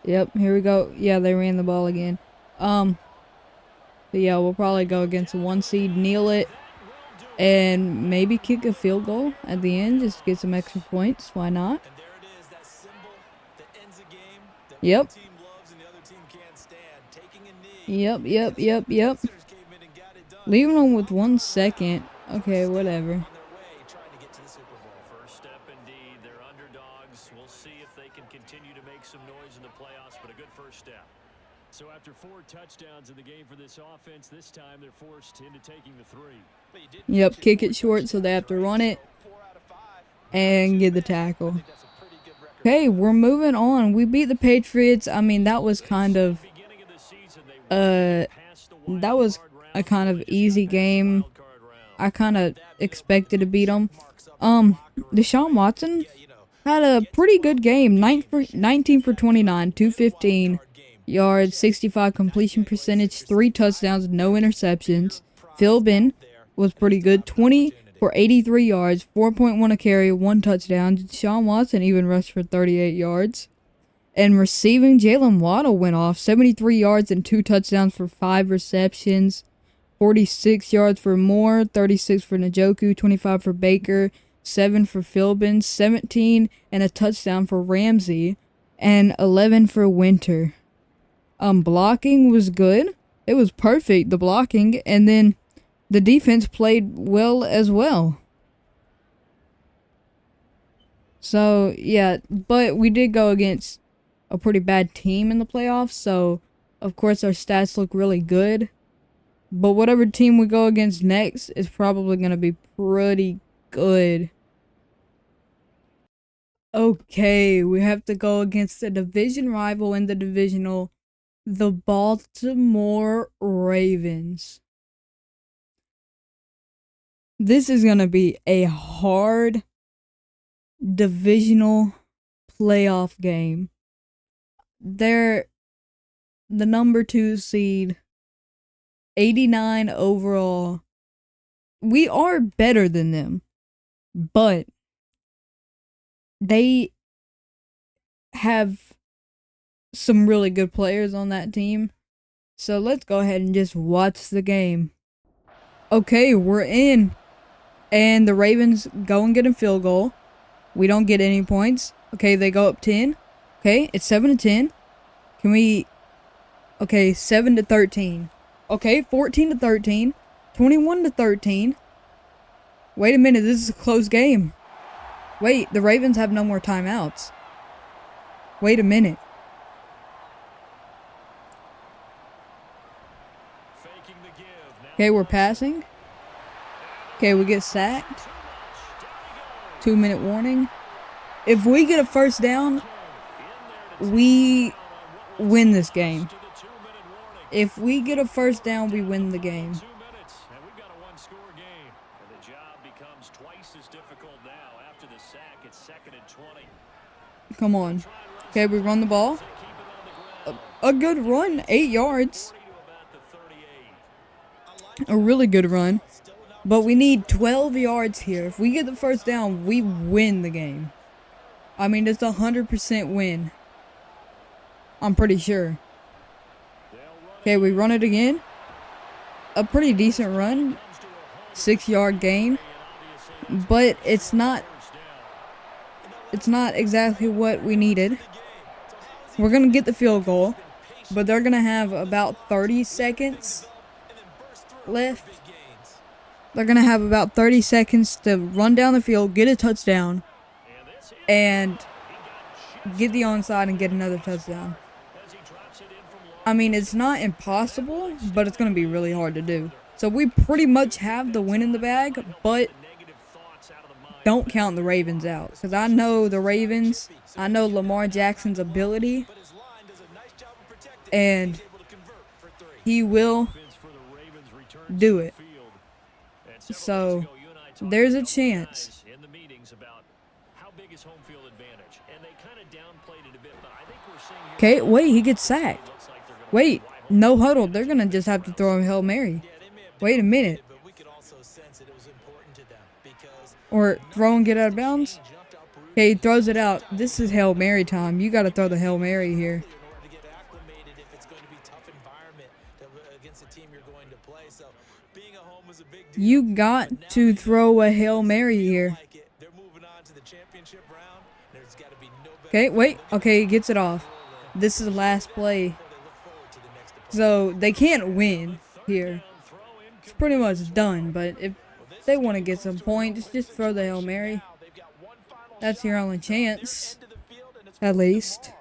Speaker 1: Yep, here we go. Yeah, they ran the ball again. But yeah, we'll probably go against the 1 seed, kneel it, and maybe kick a field goal at the end just to get some extra points. Why not? Yep. Yep. Leaving them with 1 second. Okay, whatever.
Speaker 2: First step indeed. They're underdogs. We'll see if they can continue to make some noise in the playoffs, but a good first step. So after 4 touchdowns in the game for this offense, this time they're forced into taking the 3.
Speaker 1: Yep, kick it short so they have to run it and get the tackle. Okay, we're moving on. We beat the Patriots. I mean, that was kind of that was a kind of easy game. I kind of expected to beat them. Deshaun Watson had a pretty good game. 19 for 29, 215 yards, 65 completion percentage, 3 touchdowns, no interceptions. Philbin was pretty good. 20 for 83 yards, 4.1 a carry, 1 touchdown. Deshaun Watson even rushed for 38 yards. And receiving, Jalen Waddle went off. 73 yards and 2 touchdowns for 5 receptions. 46 yards for Moore, 36 for Njoku, 25 for Baker, 7 for Philbin, 17 and a touchdown for Ramsey, and 11 for Winter. Blocking was good. It was perfect, the blocking, and then the defense played well as well. So, yeah, but we did go against a pretty bad team in the playoffs, so of course our stats look really good. But whatever team we go against next is probably going to be pretty good. Okay, we have to go against a division rival in the divisional, the Baltimore Ravens. This is going to be a hard divisional playoff game. They're the number 2 seed, 89 overall. We are better than them, but they have some really good players on that team. So let's go ahead and just watch the game. Okay, we're in. And the Ravens go and get a field goal. We don't get any points. Okay, they go up 10. Okay, it's 7-10. Can we... Okay, 7-13. Okay, 14-13. 21-13. Wait a minute, this is a close game. Wait, the Ravens have no more timeouts. Wait a minute. Okay, we're passing. Okay, we get sacked. 2-minute warning. If we get a first down, we win this game. If we get a first down, we win the game. Come on. Okay, we run the ball. A good run, 8 yards. A really good run. But we need 12 yards here. If we get the first down, we win the game. I mean, it's a 100% win. I'm pretty sure. Okay, we run it again. A pretty decent run. 6-yard gain. But it's not exactly what we needed. We're going to get the field goal. But they're going to have about 30 seconds left. They're going to have about 30 seconds to run down the field, get a touchdown, and get the onside and get another touchdown. I mean, it's not impossible, but it's going to be really hard to do. So we pretty much have the win in the bag, but don't count the Ravens out. Because I know the Ravens, I know Lamar Jackson's ability, and he will do it. So, there's a chance. Okay, wait, he gets sacked. Wait, no huddle. They're going to just have to throw a Hail Mary. Wait a minute. Or throw and get out of bounds. Okay, he throws it out. This is Hail Mary time. You got to throw the Hail Mary here. You got to throw a Hail Mary here. Okay, wait. Okay, he gets it off. This is the last play. So, they can't win here. It's pretty much done, but if they want to get some points, just throw the Hail Mary. That's your only chance. At least.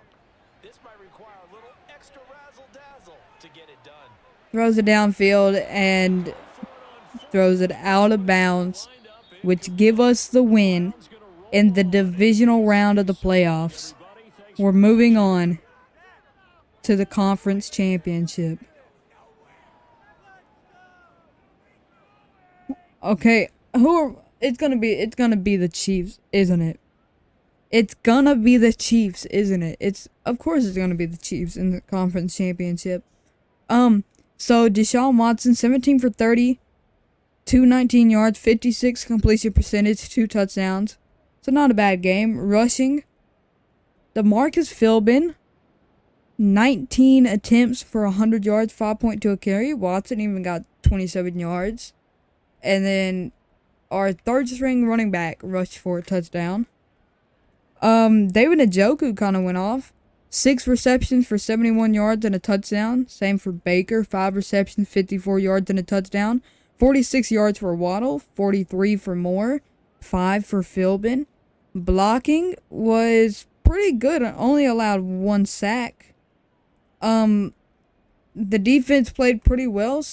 Speaker 1: Throws it downfield and throws it out of bounds, which give us the win in the divisional round of the playoffs. We're moving on to the conference championship. Okay, it's gonna be the Chiefs, isn't it? It's gonna be the Chiefs, isn't it? Of course it's gonna be the Chiefs in the conference championship. So Deshaun Watson, 17 for 30, 219 yards, 56 completion percentage, 2 touchdowns. So not a bad game. Rushing, DeMarcus Philbin, 19 attempts for 100 yards, 5.2 a carry. Watson even got 27 yards. And then our third string running back rushed for a touchdown. David Njoku kind of went off. 6 receptions for 71 yards and a touchdown. Same for Baker. 5 receptions, 54 yards and a touchdown. 46 yards for Waddle. 43 for Moore. 5 for Philbin. Blocking was pretty good. Only allowed 1 sack. The defense played pretty well.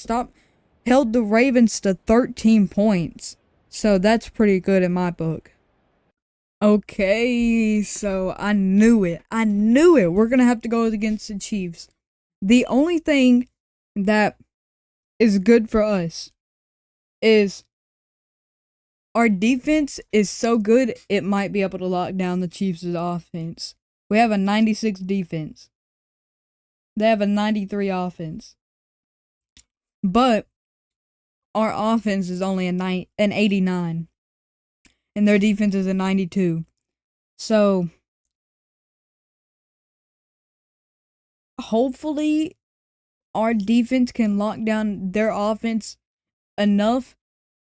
Speaker 1: Held the Ravens to 13 points. So that's pretty good in my book. Okay, so I knew it. We're going to have to go against the Chiefs. The only thing that is good for us is our defense is so good, it might be able to lock down the Chiefs' offense. We have a 96 defense. They have a 93 offense. But our offense is only an 89. And their defense is a 92. So, hopefully, our defense can lock down their offense enough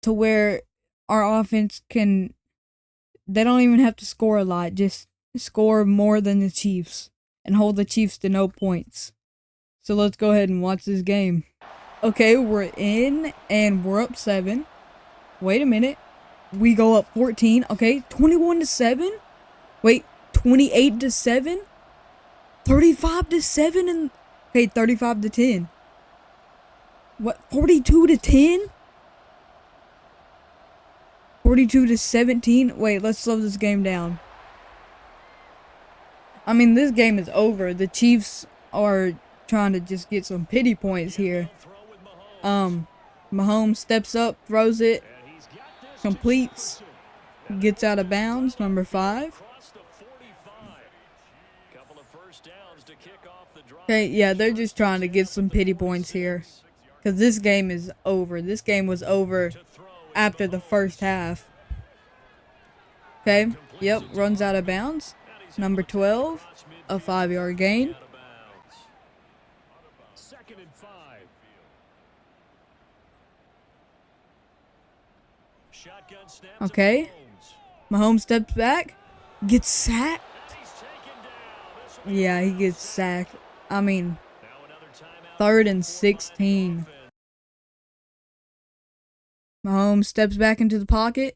Speaker 1: to where our offense can... They don't even have to score a lot. Just score more than the Chiefs. And hold the Chiefs to no points. So, let's go ahead and watch this game. Okay, we're in, and we're up 7. Wait a minute. We go up 14. Okay, 21-7. Wait, 28-7. 35-7 and okay, 35-10. What? 42-10. 42-17. Wait, let's slow this game down. I mean, this game is over. The Chiefs are trying to just get some pity points here. Mahomes steps up, throws it. Completes, gets out of bounds, number 5. Okay, yeah, they're just trying to get some pity points here. Because this game is over. This game was over after the first half. Okay, yep, runs out of bounds. Number 12, a 5-yard gain. Okay, Mahomes steps back, gets sacked. Yeah, he gets sacked. I mean, 3rd and 16. Mahomes steps back into the pocket,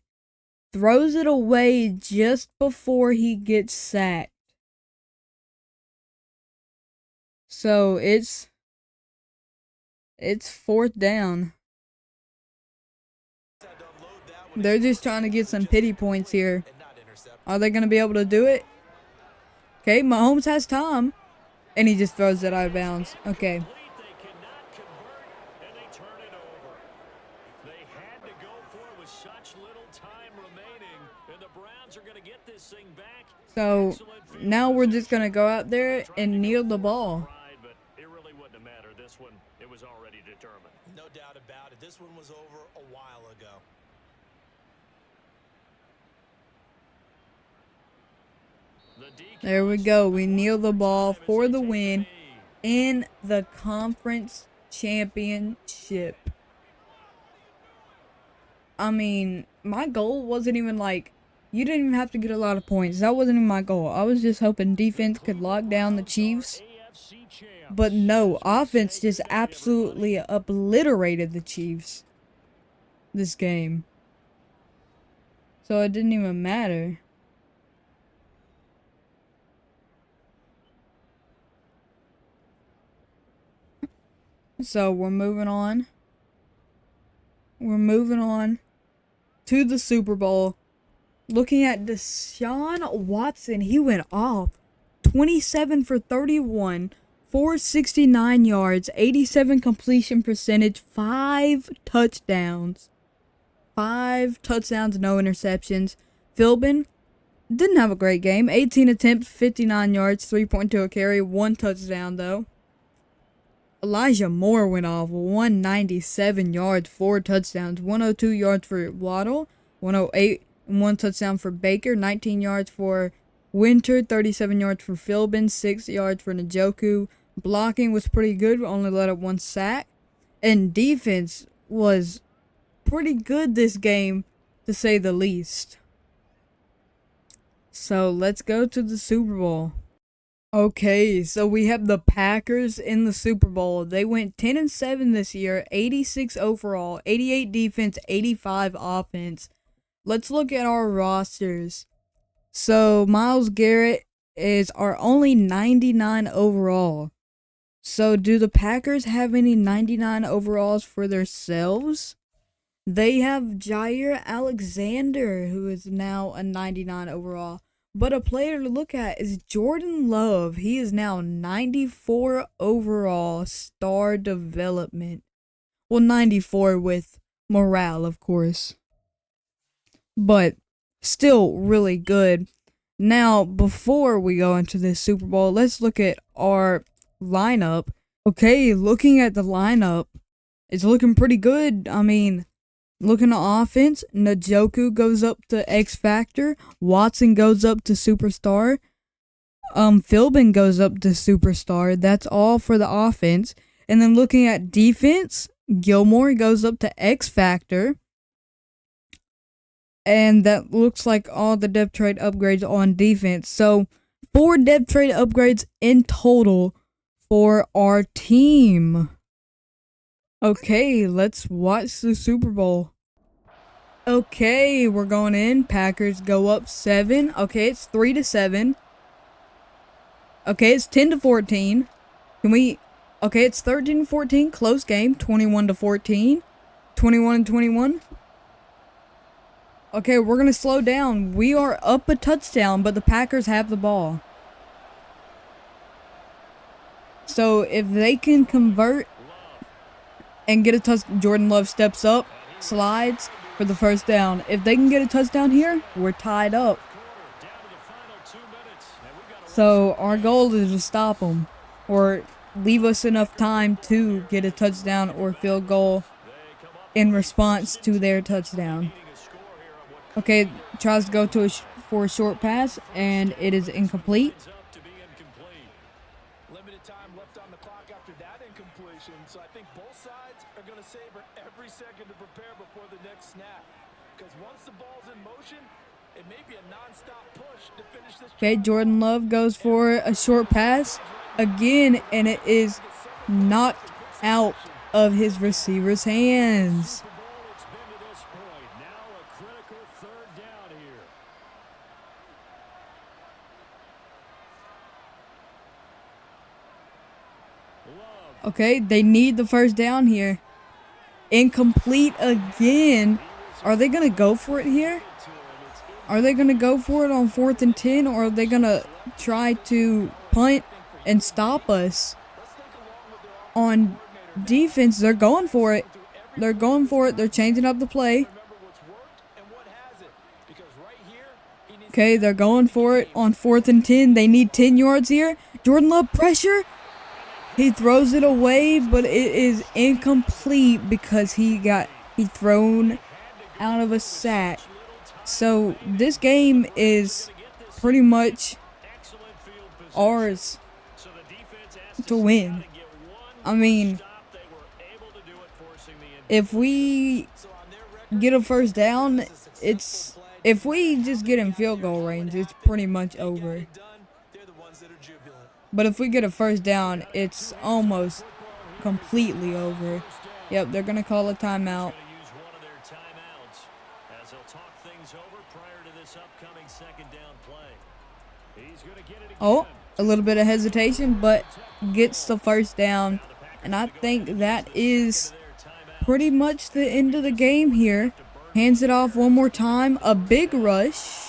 Speaker 1: throws it away just before he gets sacked. So it's 4th down. They're just trying to get some pity points here. Are they going to be able to do it? Okay, Mahomes has time. And he just throws it out of bounds. Okay. So, now we're just going to go out there and kneel the ball.
Speaker 3: No doubt about it. This one was over a while ago.
Speaker 1: There we go. We kneel the ball for the win in the conference championship. I mean, my goal wasn't even like, you didn't even have to get a lot of points. That wasn't even my goal. I was just hoping defense could lock down the Chiefs. But no, offense just absolutely obliterated the Chiefs this game. So it didn't even matter. So we're moving on. We're moving on to the Super Bowl. Looking at Deshaun Watson, he went off. 27 for 31, 469 yards, 87 completion percentage, 5 touchdowns. 5 touchdowns, no interceptions. Philbin didn't have a great game. 18 attempts, 59 yards, 3.2 a carry, 1 touchdown though. Elijah Moore went off, 197 yards, 4 touchdowns, 102 yards for Waddle, 108 and 1 touchdown for Baker, 19 yards for Winter, 37 yards for Philbin, 6 yards for Njoku. Blocking was pretty good, only let up 1 sack. And defense was pretty good this game, to say the least. So let's go to the Super Bowl. Okay, so we have the Packers in the Super Bowl. They went 10-7 this year, 86 overall, 88 defense, 85 offense. Let's look at our rosters. So Myles Garrett is our only 99 overall. So do the Packers have any 99 overalls for themselves? They have Jair Alexander, who is now a 99 overall. But a player to look at is Jordan Love. He is now 94 overall, star development. Well, 94 with morale, of course. But still really good. Now, before we go into this Super Bowl, let's look at our lineup. Okay, looking at the lineup, it's looking pretty good. I mean, looking at offense, Njoku goes up to X Factor, Watson goes up to Superstar, Philbin goes up to Superstar. That's all for the offense. And then looking at defense, Gilmore goes up to X Factor. And that looks like all the depth trade upgrades on defense. So 4 depth trade upgrades in total for our team. Okay, let's watch the Super Bowl. Okay, we're going in. Packers go up 7. Okay, it's 3-7. Okay, it's 10-14. Okay, it's 13-14. Close game. 21-14. 21-21. Okay, we're going to slow down. We are up a touchdown, but the Packers have the ball. So if they can convert and get a touchdown, Jordan Love steps up, slides for the first down. If they can get a touchdown here, we're tied up. So our goal is to stop them or leave us enough time to get a touchdown or field goal in response to their touchdown. Okay, tries to go to for a short pass, and it is incomplete.
Speaker 3: Limited time left on the clock after that incompletion, so I think both sides are going to savor every second to prepare before the next snap. Because once the ball's in motion, it may be a non-stop push to finish this.
Speaker 1: Okay, Jordan Love goes for a short pass again, and it is knocked out of his receiver's hands. Okay, they need the first down here. Incomplete again. Are they going to go for it here? Are they going to go for it on 4th and 10, or are they going to try to punt and stop us? On defense, they're going for it. They're going for it. They're changing up the play. Okay, they're going for it on 4th and 10. They need 10 yards here. Jordan Love pressure. He throws it away, but it is incomplete because he thrown out of a sack. So this game is pretty much ours to win. I mean, if we get a first down, if we just get in field goal range, it's pretty much over. But if we get a first down, it's almost completely over. Yep, they're going to call a timeout. Oh, a little bit of hesitation, but gets the first down. And I think that is pretty much the end of the game here. Hands it off one more time. A big rush.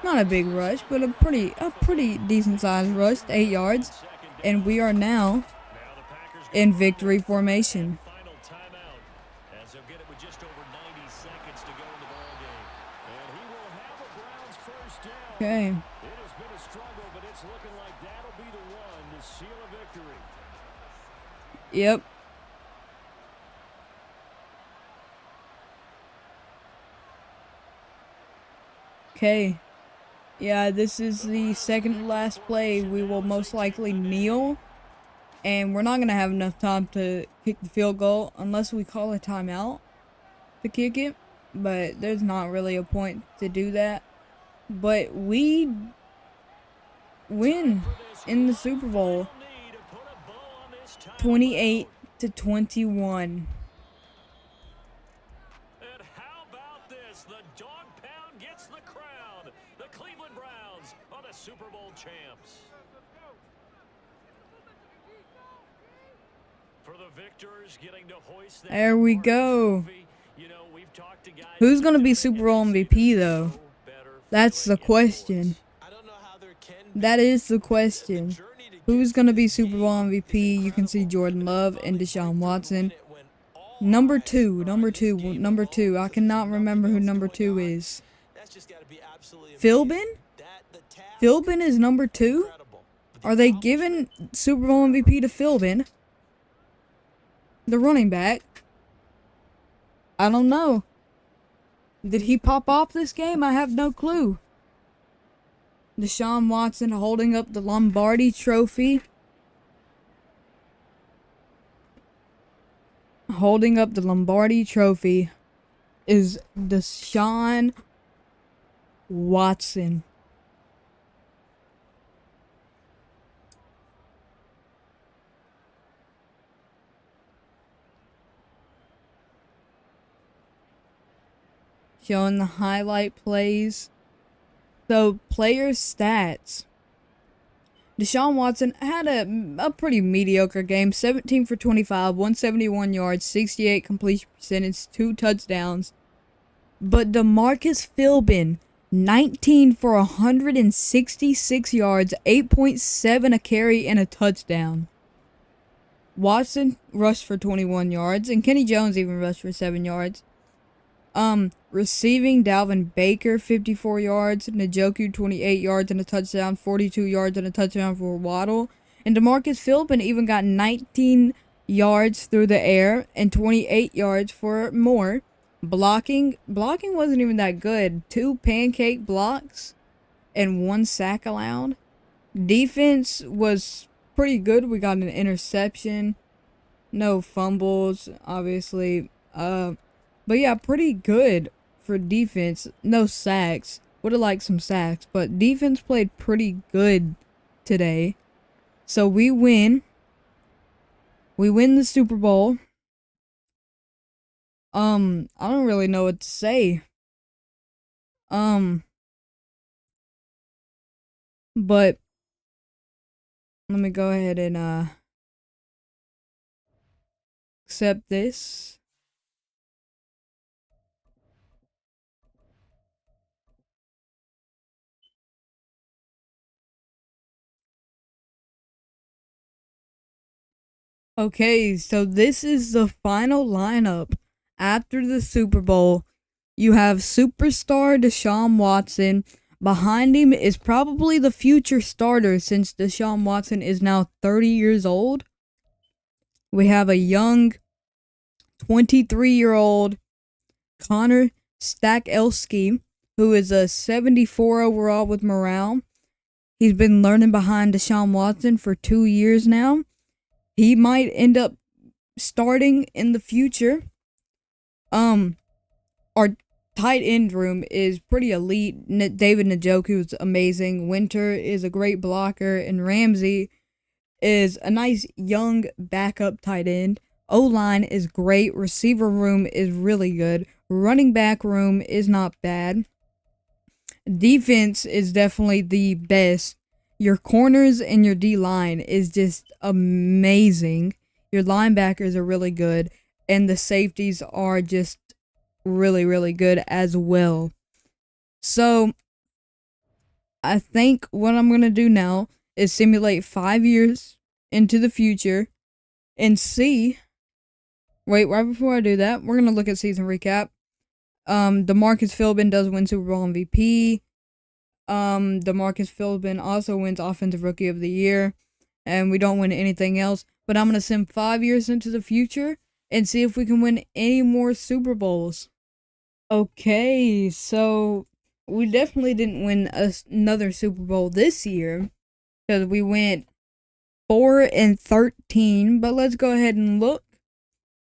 Speaker 1: Not a big rush, but a pretty decent sized rush, 8 yards. And we are now in victory formation. Okay.
Speaker 2: It has been a struggle, but it's looking like that'll be the one to seal a victory.
Speaker 1: Yep. Okay. Yeah, this is the second to last play. We will most likely kneel. And we're not going to have enough time to kick the field goal unless we call a timeout to kick it. But there's not really a point to do that. But we win in the Super Bowl 28-21.
Speaker 2: And how about this? The dog pound gets the crown. The Cleveland Browns are the Super Bowl champs. For the victors getting to hoist that
Speaker 1: There we go.
Speaker 2: trophy. You know, we've talked to guys
Speaker 1: Who's going to be Super Bowl MVP though? That's the question. That is the question. Who's going to be Super Bowl MVP? You can see Jordan Love and Deshaun Watson. Number two. I cannot remember who number 2 is. Philbin? Philbin is number 2? Are they giving Super Bowl MVP to Philbin? The running back? I don't know. Did he pop off this game? I have no clue. Deshaun Watson holding up the Lombardi trophy. Holding up the Lombardi trophy is Deshaun Watson. Showing the highlight plays. So, player stats. Deshaun Watson had a pretty mediocre game. 17 for 25, 171 yards, 68 completion percentage, 2 touchdowns. But DeMarcus Philbin, 19 for 166 yards, 8.7 a carry, and a touchdown. Watson rushed for 21 yards, and Kenny Jones even rushed for 7 yards. Receiving, Dalvin Baker, 54 yards, Njoku, 28 yards and a touchdown, 42 yards and a touchdown for Waddle. And DeMarcus Philbin even got 19 yards through the air and 28 yards for more. Blocking wasn't even that good. 2 pancake blocks and 1 sack allowed. Defense was pretty good. We got an interception. No fumbles, obviously. But yeah, pretty good for defense. No sacks. Would have liked some sacks, but defense played pretty good today. So we win. We win the Super Bowl. I don't really know what to say. But let me go ahead and accept this. Okay, so this is the final lineup after the Super Bowl. You have superstar Deshaun Watson. Behind him is probably the future starter since Deshaun Watson is now 30 years old. We have a young 23-year-old Connor Stakelski, who is a 74 overall with morale. He's been learning behind Deshaun Watson for 2 years now. He might end up starting in the future. Our tight end room is pretty elite. David Njoku is amazing. Winter is a great blocker, and Ramsey is a nice young backup tight end. O-line is great. Receiver room is really good. Running back room is not bad. Defense is definitely the best. Your corners and your D-line is just amazing. Your linebackers are really good. And the safeties are just really, really good as well. So, I think what I'm going to do now is simulate 5 years into the future and see. Wait, right before I do that, we're going to look at season recap. DeMarcus Philbin does win Super Bowl MVP. DeMarcus Philbin also wins Offensive Rookie of the Year, and we don't win anything else. But I'm gonna send 5 years into the future and see if we can win any more Super Bowls. Okay, so we definitely didn't win another Super Bowl this year because we went 4-13. But let's go ahead and look.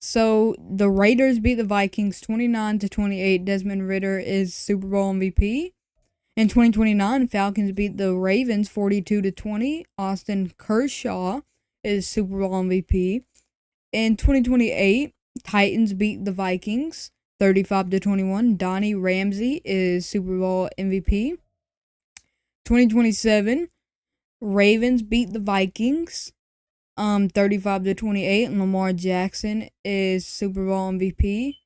Speaker 1: So the Raiders beat the Vikings 29-28. Desmond Ridder is Super Bowl MVP. In 2029, Falcons beat the Ravens 42-20. Austin Kershaw is Super Bowl MVP. In 2028, Titans beat the Vikings 35-21. Donnie Ramsey is Super Bowl MVP. 2027, Ravens beat the Vikings 35-28. And Lamar Jackson is Super Bowl MVP.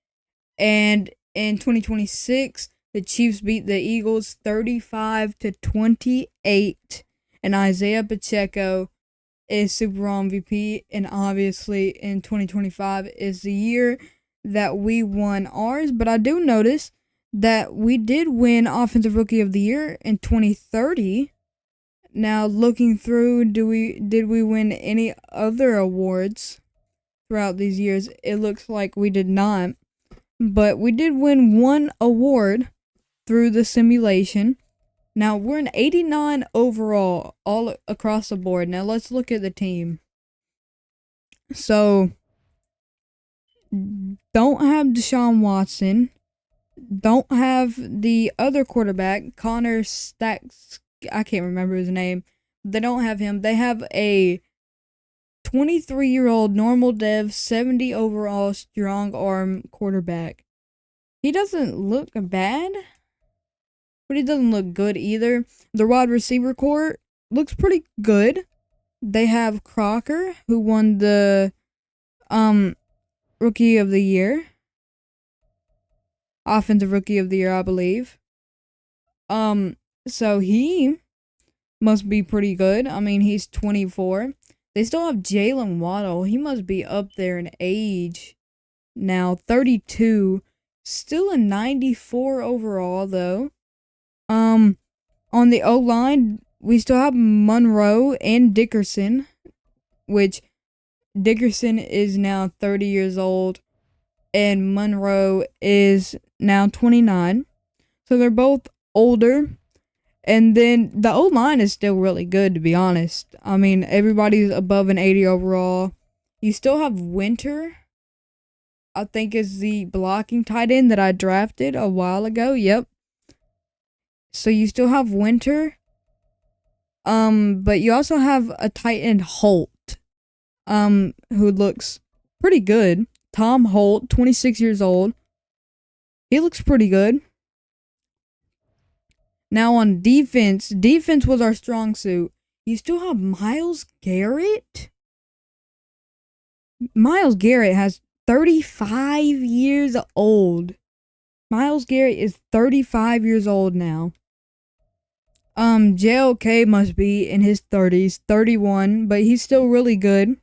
Speaker 1: And in 2026, the Chiefs beat the Eagles 35-28. And Isaiah Pacheco is Super Bowl MVP. And obviously, in 2025 is the year that we won ours. But I do notice that we did win Offensive Rookie of the Year in 2030. Now, looking through, did we win any other awards throughout these years? It looks like we did not. But we did win one award through the simulation. Now, we're an 89 overall all across the board. Now, let's look at the team. So, don't have Deshaun Watson. Don't have the other quarterback, Connor Stacks. I can't remember his name. They don't have him. They have a 23-year-old normal dev, 70 overall strong arm quarterback. He doesn't look bad, but he doesn't look good either. The wide receiver core looks pretty good. They have Crocker, who won the Rookie of the Year. Offensive Rookie of the Year, I believe. So he must be pretty good. I mean, he's 24. They still have Jalen Waddle. He must be up there in age now, 32. Still a 94 overall, though. On the O-line, we still have Monroe and Dickerson, which Dickerson is now 30 years old, and Monroe is now 29. So they're both older. And then the O-line is still really good, to be honest. I mean, everybody's above an 80 overall. You still have Winter, I think is the blocking tight end that I drafted a while ago. Yep. So you still have Winter. But you also have a tight end, Holt, who looks pretty good. Tom Holt, 26 years old. He looks pretty good. Now on defense was our strong suit. You still have Myles Garrett? Myles Garrett has 35 years old. Myles Garrett is 35 years old now. JLK must be in his 30s, 31, but he's still really good.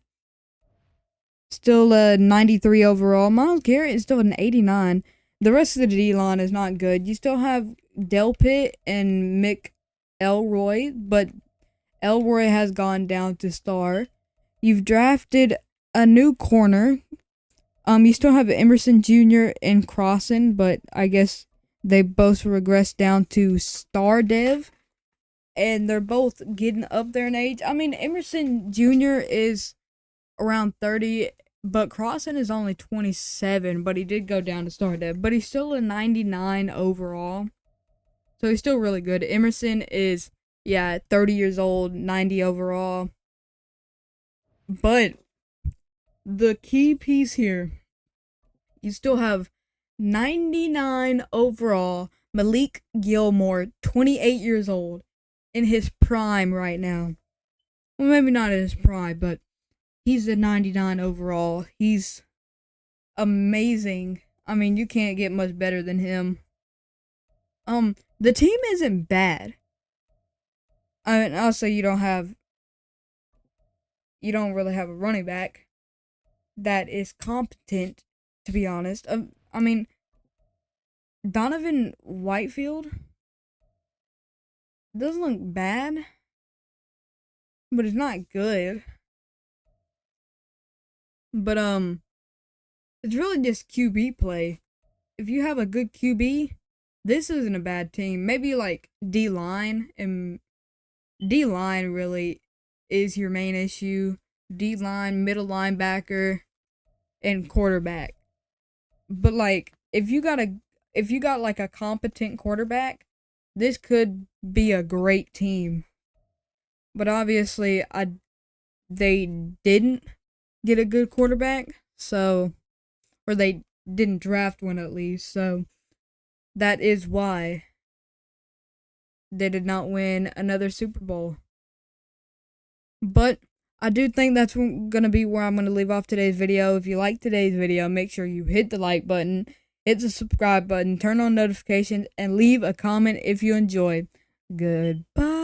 Speaker 1: Still a 93 overall. Myles Garrett is still an 89. The rest of the D-line is not good. You still have Delpit and Mick Elroy, but Elroy has gone down to star. You've drafted a new corner. You still have Emerson Jr. and Crossan, but I guess they both regressed down to star dev. And they're both getting up there in age. I mean, Emerson Jr. is around 30, but Crossan is only 27, but he did go down to star dev. But he's still a 99 overall. So he's still really good. Emerson is, 30 years old, 90 overall. But the key piece here, you still have 99 overall Malik Gilmore, 28 years old, in his prime right now. Well, maybe not in his prime, but he's a 99 overall. He's amazing. I mean, you can't get much better than him. The team isn't bad. I mean, also you don't really have a running back that is competent, to be honest. I mean, Donovan Whitefield, It doesn't look bad, but it's not good. But it's really just QB play. If you have a good QB, this isn't a bad team. Maybe like D-line, and D-line really is your main issue. D-line, middle linebacker, and quarterback. But like if you got like a competent quarterback, this could be a great team. But obviously they didn't get a good quarterback, so or they didn't draft one at least, so that is why they did not win another Super Bowl. But I do think that's going to be where I'm going to leave off today's video. If you like today's video, make sure you hit the like button, hit the subscribe button, turn on notifications, and leave a comment if you enjoyed. Goodbye.